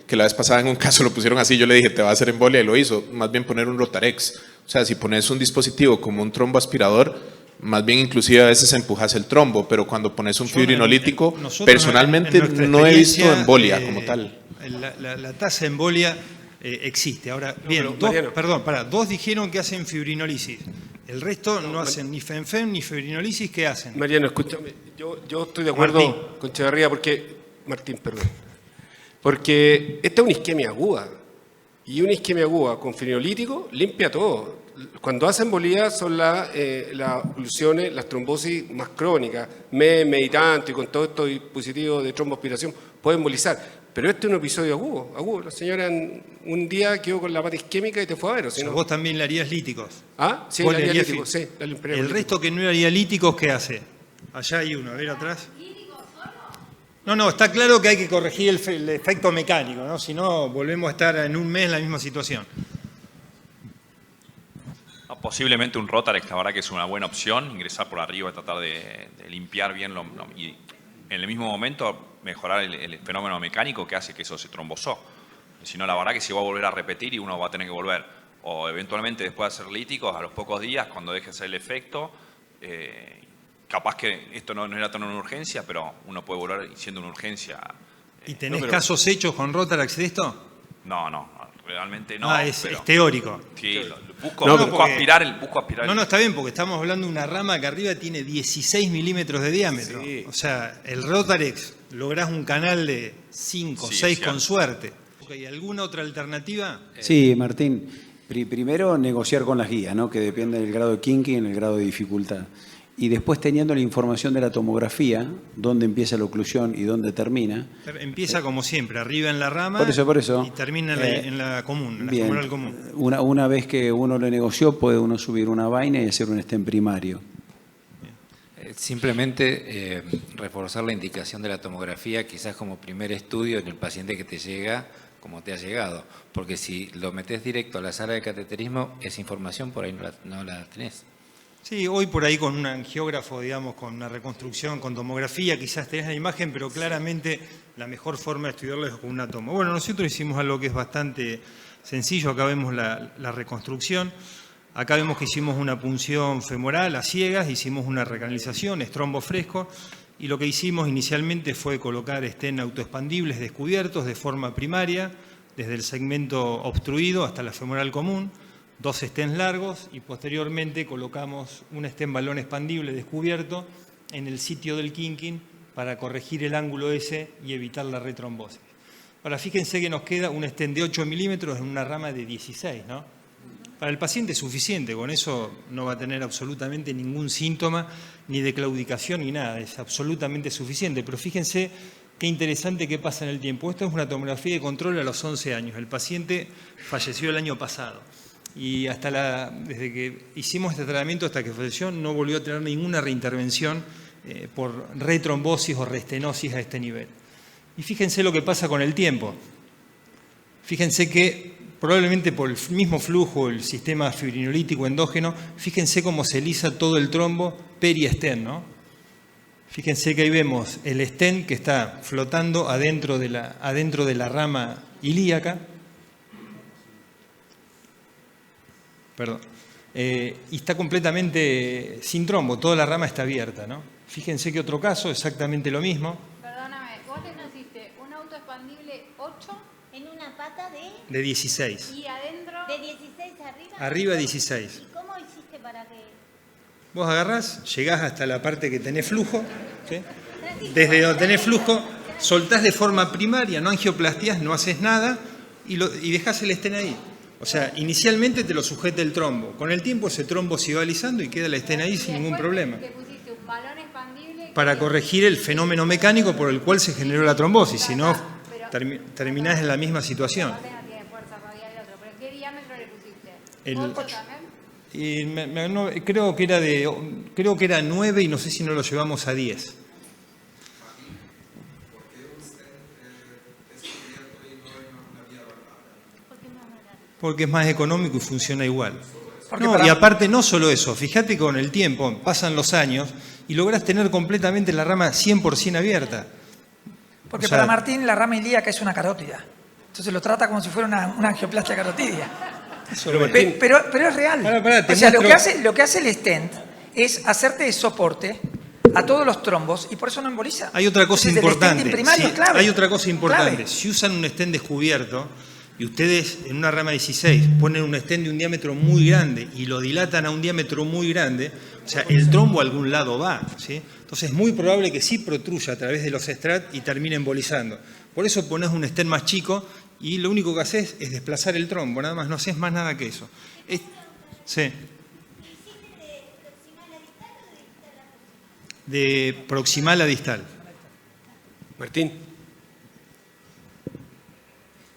que la vez pasada en un caso lo pusieron así, yo le dije te va a hacer embolia y lo hizo, más bien poner un Rotarex, o sea, si pones un dispositivo como un tromboaspirador, más bien inclusive a veces empujas el trombo, pero cuando pones un fibrinolítico, personalmente no he visto embolia como tal. La tasa de embolia existe. Ahora, bien, dos dijeron que hacen fibrinolisis. El resto no hacen ni FENFEM ni fibrinolisis. ¿Qué hacen? Mariano, escúchame, yo estoy de acuerdo con Echeverría porque esta es una isquemia aguda, y una isquemia aguda con fibrinolítico limpia todo. Cuando hacen embolía son las oclusiones, las trombosis más crónicas, meditante y con todo estos dispositivos de tromboaspiración pueden embolizar. Pero este es un episodio agudo. La señora un día quedó con la pata isquémica y te fue a ver. ¿O si no? ¿Vos también le harías líticos? ¿Ah? Sí, le haría líticos. Sí, el resto que no le haría líticos, ¿qué hace? Allá hay uno, a ver atrás. No, está claro que hay que corregir el efecto mecánico, ¿no? Si no, volvemos a estar en un mes en la misma situación. No, posiblemente un Rotarex, la verdad que es una buena opción, ingresar por arriba y tratar de limpiar bien y en el mismo momento mejorar el fenómeno mecánico que hace que eso se trombosó. Si no, la verdad que se va a volver a repetir y uno va a tener que volver. O eventualmente después de hacer líticos, a los pocos días, cuando deje de hacer el efecto, capaz que esto no era tan una urgencia, pero uno puede volver siendo una urgencia. ¿Y tenés casos hechos con Rotarex de esto? No, realmente no. Es teórico. Sí, busco aspirar. No, está bien, porque estamos hablando de una rama que arriba tiene 16 milímetros de diámetro. Sí. O sea, el Rotarex lográs un canal de 5 o 6 con suerte. ¿Y alguna otra alternativa? Sí, Martín. Primero, negociar con las guías, ¿no? Que depende del grado de kinking y el grado de dificultad. Y después, teniendo la información de la tomografía, dónde empieza la oclusión y dónde termina. Empieza como siempre, arriba en la rama. Por eso. Y termina en la común, en la femoral común. Una vez que uno lo negoció, puede uno subir una vaina y hacer un stent primario. Simplemente reforzar la indicación de la tomografía, quizás como primer estudio en el paciente que te llega, como te ha llegado. Porque si lo metes directo a la sala de cateterismo, esa información por ahí no la tenés. Sí, hoy por ahí con un angiógrafo, digamos, con una reconstrucción, con tomografía, quizás tenés la imagen, pero claramente la mejor forma de estudiarlo es con una tomo. Bueno, nosotros hicimos algo que es bastante sencillo. Acá vemos la reconstrucción. Acá vemos que hicimos una punción femoral a ciegas, hicimos una recanalización, estrombo fresco, y lo que hicimos inicialmente fue colocar stent autoexpandibles descubiertos de forma primaria, desde el segmento obstruido hasta la femoral común, 2 stents largos, y posteriormente colocamos un stent balón expandible descubierto en el sitio del kinking para corregir el ángulo ese y evitar la retrombosis. Ahora, fíjense que nos queda un stent de 8 milímetros en una rama de 16, ¿no? Para el paciente es suficiente, con eso no va a tener absolutamente ningún síntoma, ni de claudicación ni nada, es absolutamente suficiente. Pero fíjense qué interesante que pasa en el tiempo. Esto es una tomografía de control a los 11 años. El paciente falleció el año pasado y desde que hicimos este tratamiento hasta que falleció no volvió a tener ninguna reintervención por retrombosis o restenosis a este nivel. Y fíjense lo que pasa con el tiempo. Fíjense que probablemente por el mismo flujo, el sistema fibrinolítico endógeno, fíjense cómo se lisa todo el trombo peri-stent, ¿no? Fíjense que ahí vemos el stent que está flotando adentro de la rama ilíaca. Perdón. Y está completamente sin trombo, toda la rama está abierta, ¿no? Fíjense que otro caso, exactamente lo mismo. Perdóname, vos te naciste un autoexpandible 8 en una pata de 16. ¿Y adentro? ¿De 16 arriba? Arriba 16. ¿Y cómo hiciste para que...? Vos agarrás, llegás hasta la parte que tenés flujo, ¿sí? Desde donde tenés flujo, soltás de forma primaria, no angioplastías, no haces nada y dejás el stent ahí. O sea, inicialmente te lo sujeta el trombo. Con el tiempo ese trombo se va alisando y queda el stent ahí sin ningún problema. Te pusiste un balón expandible para corregir el fenómeno mecánico por el cual se generó la trombosis, si no... Pero terminás en la misma situación. Tiene fuerza radial el otro, pero ¿qué diámetro le pusiste? El- ¿8 también? Y creo que era 9 y no sé si no lo llevamos a 10. Porque es más económico y funciona igual. No, y aparte no solo eso, fíjate que con el tiempo, pasan los años y lográs tener completamente la rama 100% abierta. Porque O sea, para Martín la rama ilíaca es una carótida. Entonces lo trata como si fuera una angioplastia carotidia. Pero es real. te O sea, muestro- lo que hace el stent es hacerte de soporte a todos los trombos y por eso no emboliza. Hay otra cosa Entonces, el importante. stenting primario Sí, es clave. hay otra cosa importante. Clave. Si usan un stent descubierto y ustedes en una rama 16 ponen un stent de un diámetro muy grande y lo dilatan a un diámetro muy grande, o sea, el trombo a algún lado va, ¿sí? Entonces es muy probable que sí protruya a través de los strat y termine embolizando. Por eso pones un stent más chico y lo único que haces es desplazar el trombo, nada más, no haces más nada que eso. Sí. De proximal a distal. Martín.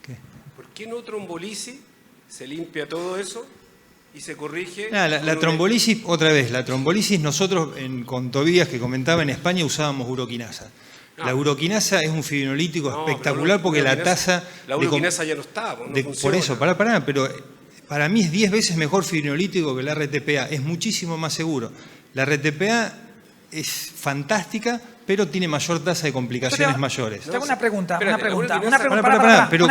¿Qué? ¿Por qué no trombolisis? Se limpia todo eso y se corrige. La trombolisis, otra vez, la trombolisis nosotros con Tobías, que comentaba, en España usábamos uroquinasa. La uroquinasa es un fibrinolítico espectacular porque la tasa... La uroquinasa ya no está, no funciona. Por eso, pero para mí es 10 veces mejor fibrinolítico que la RTPA, es muchísimo más seguro. La RTPA es fantástica, pero tiene mayor tasa de complicaciones mayores. Te hago una pregunta, Pará, pero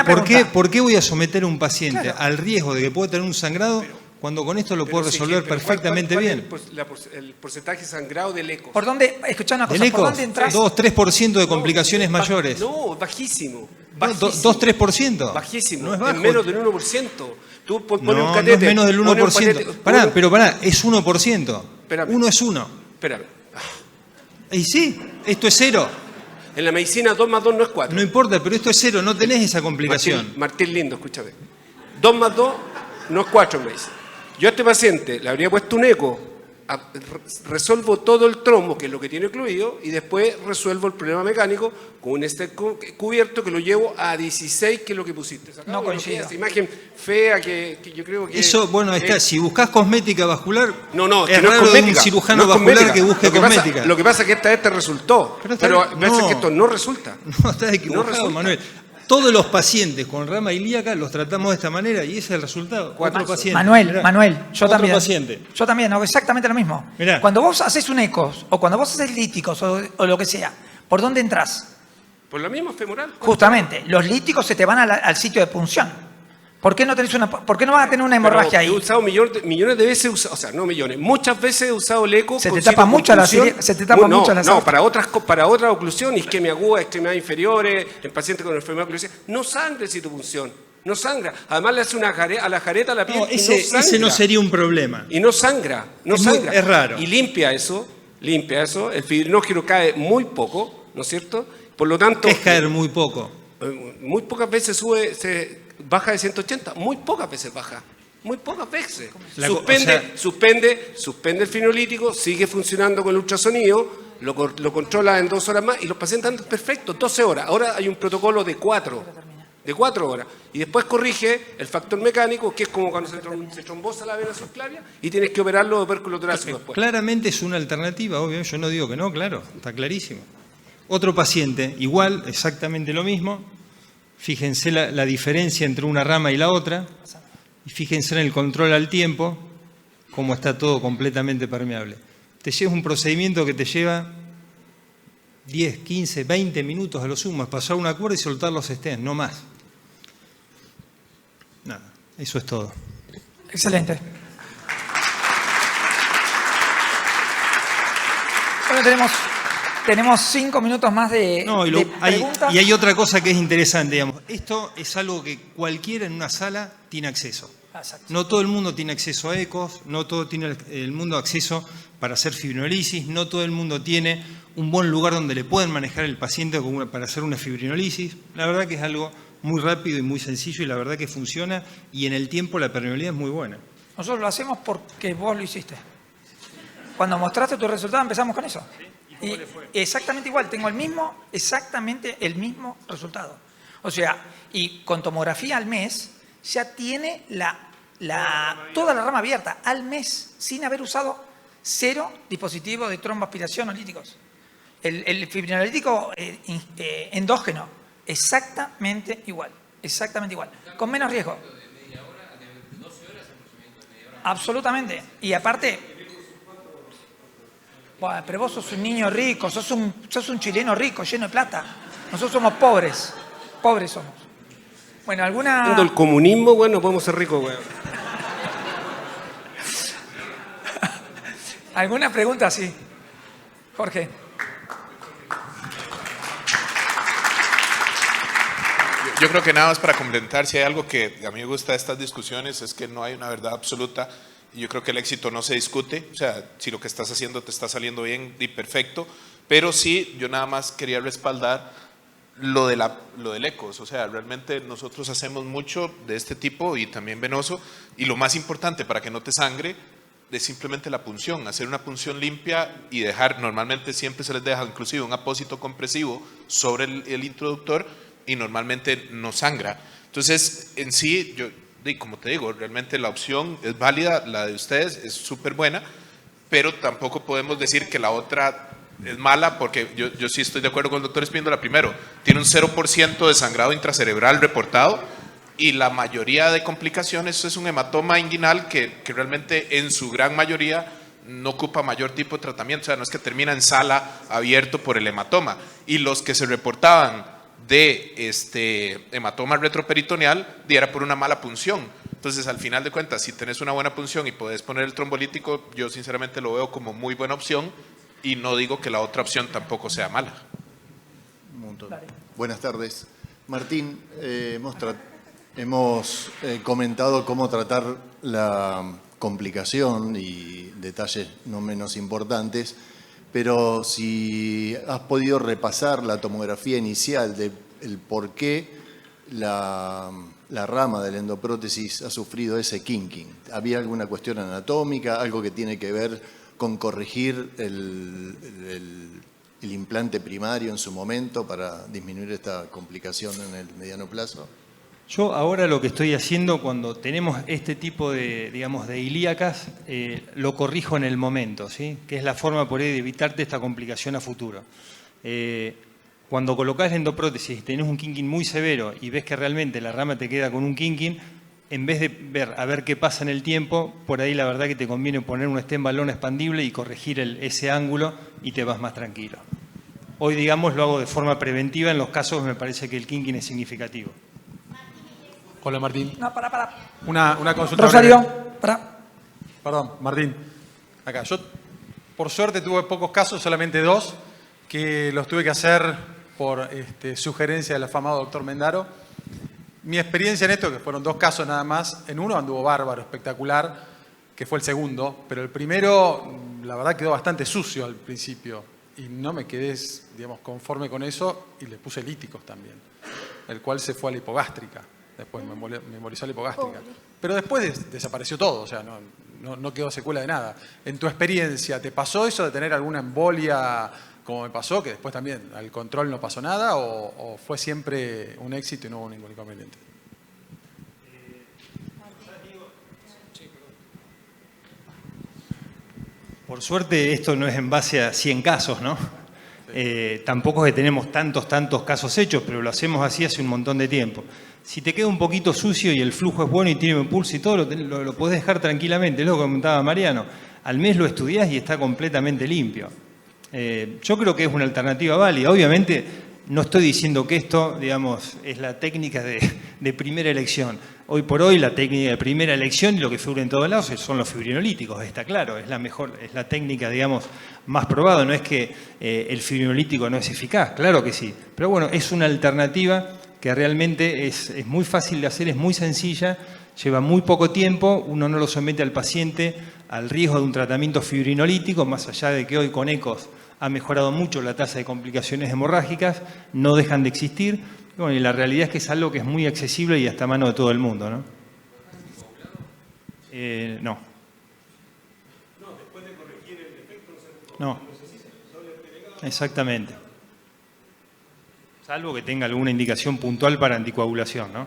¿por qué voy a someter a un paciente al riesgo de que pueda tener un sangrado cuando con esto lo puedo resolver perfectamente bien? ¿Cuál es el porcentaje sangrado del eco? ¿Por dónde, escuchá una cosa, ¿Del ¿por eco? dónde entras? 2-3% de complicaciones mayores. No, bajísimo. 2-3%. Bajísimo. No es bajo. Es menos del 1%. Tú pones un No, no catéter. es menos del 1%. Pará, es 1%. Espérame. 1 es 1. Espérame. Y sí, esto es 0. En la medicina 2 más 2 no es 4. No importa, pero esto es 0, no tenés esa complicación. Martín lindo, escúchame. 2 más 2 no es 4 en medicina. Yo a este paciente le habría puesto un eco, resuelvo todo el trombo, que es lo que tiene ocluido, y después resuelvo el problema mecánico con un stent cubierto que lo llevo a 16, que es lo que pusiste. No coincido. Esa imagen fea que yo creo que... Eso, bueno, está. Si buscas cosmética vascular, No, es que no es raro de cosmética. un cirujano no es vascular cosmética. que busque cosmética. Lo que pasa es que esta vez te resultó, pero parece que esto no resulta. No, estás equivocado, resulta. Manuel. Todos los pacientes con rama ilíaca los tratamos de esta manera y ese es el resultado. Otro paciente. Manuel, yo Otro también. paciente. Yo también, hago exactamente lo mismo. Mirá. Cuando vos haces un ecos o cuando vos haces líticos o lo que sea, ¿por dónde entras? Por la misma femoral. Justamente, los líticos se te van al sitio de punción. ¿Por qué no vas a tener una hemorragia ahí? He usado millones de veces, o sea, no millones, muchas veces he usado el eco. Se te tapa mucho la No, para otra oclusión, isquemia aguda, extremidades inferiores, en pacientes con enfermedad oclusiva, no sangra el citopunción, no sangra. Además le hace a la jareta a la piel y no sangra. Ese no sería un problema. Y no sangra, no sangra. Es raro. Y limpia eso, el fibrinógeno cae muy poco, ¿no es cierto? Por lo tanto... ¿Qué es caer muy poco? Muy pocas veces baja de 180, muy pocas veces baja. Muy pocas veces. Suspende el fibrinolítico, sigue funcionando con el ultrasonido, lo controla en 2 horas más y los pacientes andan perfectos, 12 horas. Ahora hay un protocolo de 4 horas. Y después corrige el factor mecánico, que es como cuando se trombosa la vena subclavia y tienes que operarlo de opérculo torácico después. Claramente es una alternativa, obvio. Yo no digo que no, claro, está clarísimo. Otro paciente, igual, exactamente lo mismo. Fíjense la diferencia entre una rama y la otra. Y fíjense en el control al tiempo, cómo está todo completamente permeable. Te lleva un procedimiento que te lleva 10, 15, 20 minutos a lo sumo. Es pasar una cuerda y soltar los stents, no más. Nada, eso es todo. Excelente. Bueno, tenemos 5 minutos más de preguntas. Y hay otra cosa que es interesante, digamos. Esto es algo que cualquiera en una sala tiene acceso. Exacto. No todo el mundo tiene acceso a ecos, no todo tiene el mundo acceso para hacer fibrinolisis, no todo el mundo tiene un buen lugar donde le pueden manejar el paciente para hacer una fibrinolisis. La verdad que es algo muy rápido y muy sencillo y la verdad que funciona y en el tiempo la permeabilidad es muy buena. Nosotros lo hacemos porque vos lo hiciste. Cuando mostraste tu resultado empezamos con eso. Y exactamente igual, tengo exactamente el mismo resultado. O sea, y con tomografía al mes ya tiene toda la rama abierta al mes sin haber usado 0 dispositivos de tromboaspiración o líticos. El fibrinolítico endógeno, exactamente igual, con menos riesgo. Absolutamente. Y aparte, bueno, pero vos sos un niño rico, sos un chileno rico, lleno de plata. Nosotros somos pobres somos. Bueno, ¿alguna...? El comunismo, bueno, podemos ser ricos, güey. ¿Alguna pregunta? Sí. Jorge. Yo creo que nada más para complementar, si hay algo que a mí me gusta de estas discusiones es que no hay una verdad absoluta y yo creo que el éxito no se discute, o sea, si lo que estás haciendo te está saliendo bien y perfecto, pero sí, yo nada más quería respaldar lo del ECOS, o sea, realmente nosotros hacemos mucho de este tipo y también venoso, y lo más importante para que no te sangre es simplemente la punción, hacer una punción limpia y dejar, normalmente siempre se les deja inclusive un apósito compresivo sobre el introductor y normalmente no sangra. Entonces, en sí, como te digo, realmente la opción es válida, la de ustedes es súper buena, pero tampoco podemos decir que la otra es mala, porque yo sí estoy de acuerdo con el doctor Espíndola. Primero, tiene un 0% de sangrado intracerebral reportado y la mayoría de complicaciones es un hematoma inguinal que realmente en su gran mayoría no ocupa mayor tipo de tratamiento, o sea, no es que termina en sala abierto por el hematoma. Y los que se reportaban de hematoma retroperitoneal era por una mala punción. Entonces, al final de cuentas, si tenés una buena punción y podés poner el trombolítico, yo sinceramente lo veo como muy buena opción y no digo que la otra opción tampoco sea mala. Un montón. Buenas tardes. Martín, hemos comentado cómo tratar la complicación y detalles no menos importantes, pero si has podido repasar la tomografía inicial del por qué la rama de la endoprótesis ha sufrido ese kinking. ¿Había alguna cuestión anatómica, algo que tiene que ver con corregir el implante primario en su momento para disminuir esta complicación en el mediano plazo? Yo ahora lo que estoy haciendo cuando tenemos este tipo de, digamos, de ilíacas, lo corrijo en el momento, ¿sí? Que es la forma por ahí de evitarte esta complicación a futuro. Cuando colocás la endoprótesis y tenés un kinking muy severo y ves que realmente la rama te queda con un kinking, en vez de ver a ver qué pasa en el tiempo, por ahí la verdad que te conviene poner un stent balón expandible y corregir ese ángulo y te vas más tranquilo. Hoy, digamos, lo hago de forma preventiva en los casos que me parece que el kinking es significativo. Hola, Martín. No, para. Una consulta. Rosario, para. Perdón, Martín. Acá. Yo, por suerte, tuve pocos casos, solamente 2, que los tuve que hacer por sugerencia del afamado doctor Mendaro. Mi experiencia en esto, que fueron 2 casos nada más, en uno anduvo bárbaro, espectacular, que fue el segundo, pero el primero, la verdad, quedó bastante sucio al principio y no me quedé, digamos, conforme con eso y le puse líticos también, el cual se fue a la hipogástrica. Después me embolizó la hipogástrica. Pero después desapareció todo, o sea, no quedó secuela de nada. En tu experiencia, ¿te pasó eso de tener alguna embolia como me pasó, que después también al control no pasó nada, o fue siempre un éxito y no hubo ningún inconveniente? Por suerte esto no es en base a 100 casos, ¿no? Tampoco es que tenemos tantos casos hechos, pero lo hacemos así hace un montón de tiempo. Si te queda un poquito sucio y el flujo es bueno y tiene buen pulso y todo, lo podés dejar tranquilamente. Es lo que comentaba Mariano. Al mes lo estudiás y está completamente limpio. Yo creo que es una alternativa válida. Obviamente no estoy diciendo que esto, digamos, es la técnica de primera elección. Hoy por hoy la técnica de primera elección y lo que figura en todos lados son los fibrinolíticos, está claro. Es la mejor, es la técnica, digamos, más probada. No es que el fibrinolítico no es eficaz, claro que sí. Pero bueno, es una alternativa que realmente es muy fácil de hacer, es muy sencilla, lleva muy poco tiempo, uno no lo somete al paciente al riesgo de un tratamiento fibrinolítico, más allá de que hoy con ECOS ha mejorado mucho la tasa de complicaciones hemorrágicas, no dejan de existir. Bueno, y la realidad es que es algo que es muy accesible y hasta a mano de todo el mundo, ¿no? No. No. Exactamente. salvo que tenga alguna indicación puntual para anticoagulación, ¿no?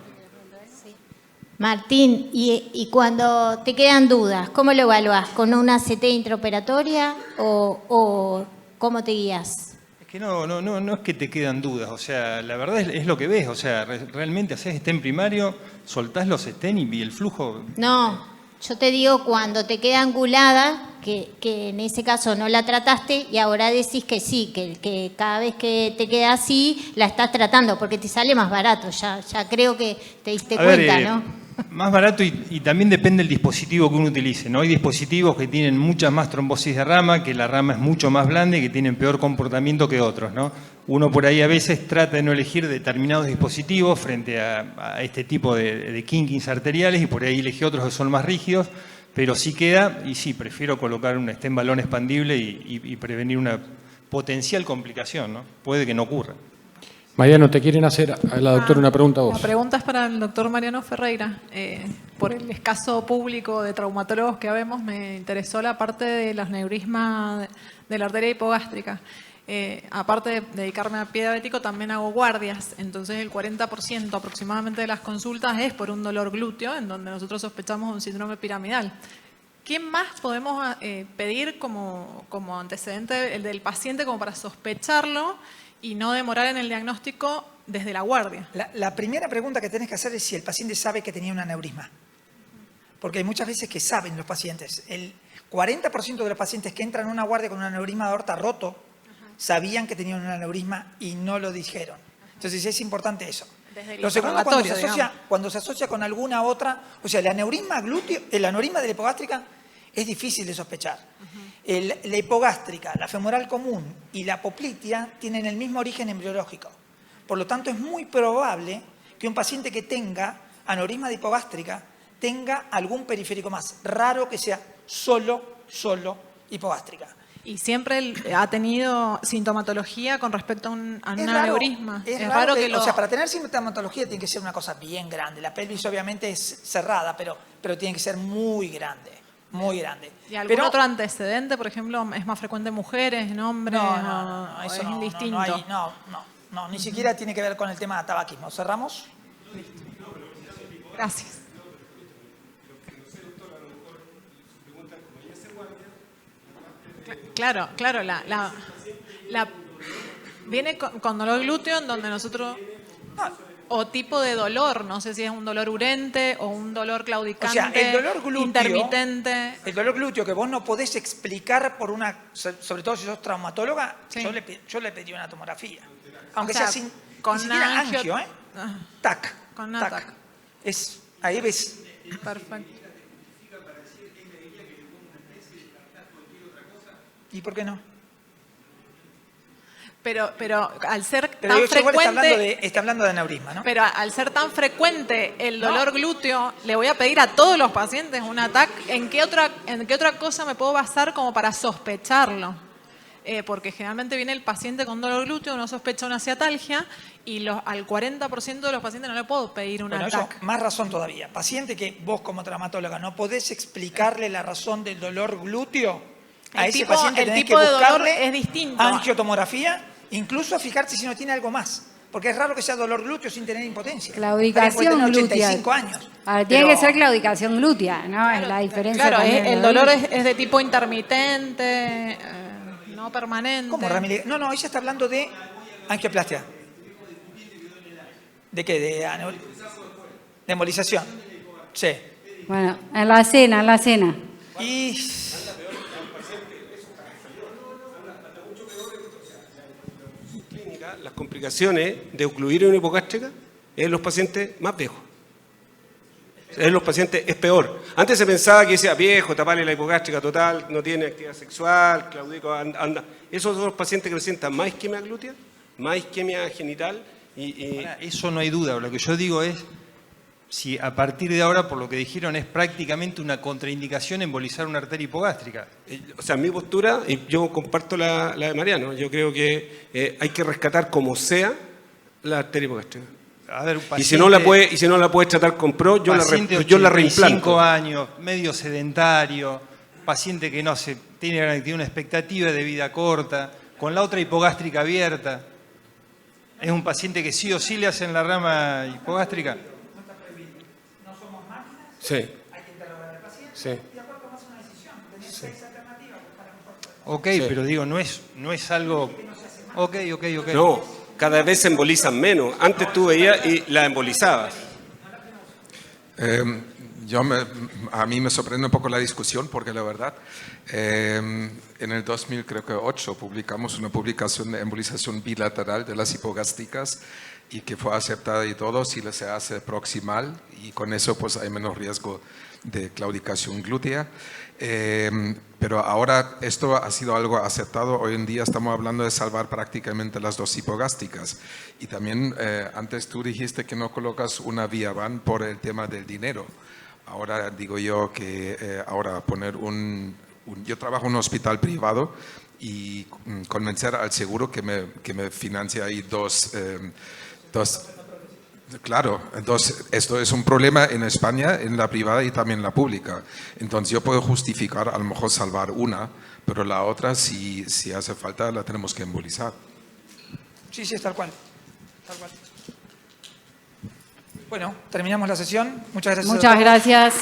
Martín, y cuando te quedan dudas, ¿cómo lo evaluás? ¿Con una CT intraoperatoria o cómo te guías? Es que no es que te quedan dudas, o sea, la verdad es lo que ves, o sea, realmente haces stent primario, soltás los stent y el flujo... No, yo te digo cuando te queda angulada, que en ese caso no la trataste y ahora decís que sí, que cada vez que te queda así la estás tratando porque te sale más barato, ya creo que te diste cuenta, ¿no? Más barato y también depende del dispositivo que uno utilice, ¿no? Hay dispositivos que tienen mucha más trombosis de rama, que la rama es mucho más blanda y que tienen peor comportamiento que otros, ¿no? Uno por ahí a veces trata de no elegir determinados dispositivos frente a este tipo de kinkings arteriales y por ahí elige otros que son más rígidos, pero sí queda, y sí, prefiero colocar un stent balón expandible y prevenir una potencial complicación, ¿no? Puede que no ocurra. Mariano, te quieren hacer a la doctora una pregunta a vos. La pregunta es para el doctor Mariano Ferreira. Por el escaso público de traumatólogos que habemos, me interesó la parte de los neurismas de la arteria hipogástrica. Aparte de dedicarme a pie diabético, también hago guardias. Entonces, el 40% aproximadamente de las consultas es por un dolor glúteo, en donde nosotros sospechamos un síndrome piramidal. ¿Qué más podemos pedir como antecedente el del paciente como para sospecharlo y no demorar en el diagnóstico desde la guardia? La primera pregunta que tenés que hacer es si el paciente sabe que tenía un aneurisma. Porque hay muchas veces que saben los pacientes. El 40% de los pacientes que entran en una guardia con un aneurisma de aorta roto sabían que tenían un aneurisma y no lo dijeron. Entonces es importante eso. Lo segundo, cuando se asocia con alguna otra, o sea, el aneurisma glúteo, el aneurisma de la hipogástrica es difícil de sospechar. La hipogástrica, la femoral común y la poplitea tienen el mismo origen embriológico. Por lo tanto, es muy probable que un paciente que tenga aneurisma de hipogástrica tenga algún periférico más. Raro que sea solo hipogástrica. ¿Y siempre ha tenido sintomatología con respecto a un aneurisma? Es raro que o sea, para tener sintomatología tiene que ser una cosa bien grande. La pelvis obviamente es cerrada, pero tiene que ser muy grande. Muy grande. ¿Y algún otro antecedente, por ejemplo, es más frecuente en mujeres, en hombres? No, eso es indistinto. No, ni siquiera tiene que ver con el tema de tabaquismo. ¿Cerramos? Gracias. Claro, viene con dolor glúteo en donde nosotros... O tipo de dolor, no sé si es un dolor urente o un dolor claudicante, o sea, el dolor glúteo, intermitente. El dolor glúteo que vos no podés explicar por sobre todo si sos traumatóloga, sí. yo le pedí una tomografía. Aunque sea sin con ni siquiera angio, TAC. Con una TAC. Ahí ves. Perfecto. ¿Y por qué no? Pero al ser tan frecuente... Está hablando de aneurisma, ¿no? Pero al ser tan frecuente el dolor glúteo, le voy a pedir a todos los pacientes un TAC. ¿En qué otra cosa me puedo basar como para sospecharlo? Porque generalmente viene el paciente con dolor glúteo, uno sospecha una ciatalgia y al 40% de los pacientes no le puedo pedir un TAC. Más razón todavía. Paciente que vos como traumatóloga no podés explicarle la razón del dolor glúteo, a ese paciente tenés que buscarle es distinto. Angiotomografía, incluso fijarse si no tiene algo más. Porque es raro que sea dolor glúteo sin tener impotencia. Claudicación glútea. 85 años. Tiene que ser claudicación glútea, ¿no? Es la diferencia. Claro, el dolor es de tipo intermitente, no permanente. ¿Cómo, Ramírez? No, ella está hablando de angioplastia. ¿De qué? De embolización. Sí. Bueno, en la cena. Y... Las complicaciones de ocluir una hipogástrica es en los pacientes más viejos. En los pacientes es peor. Antes se pensaba que decía viejo, taparle la hipogástrica total, no tiene actividad sexual, claudico, anda. Esos son los pacientes que presentan más isquemia glútea, más isquemia genital. Ahora, eso no hay duda. Lo que yo digo es, si a partir de ahora, por lo que dijeron, es prácticamente una contraindicación embolizar una arteria hipogástrica. O sea, mi postura, y yo comparto la de Mariano, yo creo que hay que rescatar como sea la arteria hipogástrica. A ver, y si no la puedes tratar con PRO, yo la reimplanto. 5 años, medio sedentario, paciente que tiene una expectativa de vida corta, con la otra hipogástrica abierta. es un paciente que sí o sí le hacen la rama hipogástrica. No somos máquinas, Sí, hay que interrogar al paciente sí. y después tomas una decisión. Tenés 6 alternativas para mejor. Ok, Sí. pero digo, no es algo... Ok. No, cada vez se embolizan menos. Antes tú veías y la embolizabas. A mí me sorprende un poco la discusión porque la verdad, en el 2008 publicamos una publicación de embolización bilateral de las hipogástricas y que fue aceptada y todo si se hace proximal y con eso pues hay menos riesgo de claudicación glútea. Pero ahora esto ha sido algo aceptado. Hoy en día estamos hablando de salvar prácticamente las dos hipogástricas. Y también antes tú dijiste que no colocas una Viaban por el tema del dinero. Ahora digo yo que ahora poner yo trabajo en un hospital privado y convencer al seguro que me financie ahí dos. Claro, entonces esto es un problema en España, en la privada y también en la pública. Entonces yo puedo justificar a lo mejor salvar una, pero la otra si hace falta la tenemos que embolizar. Sí, es tal cual. Bueno, terminamos la sesión. Muchas gracias. Muchas gracias.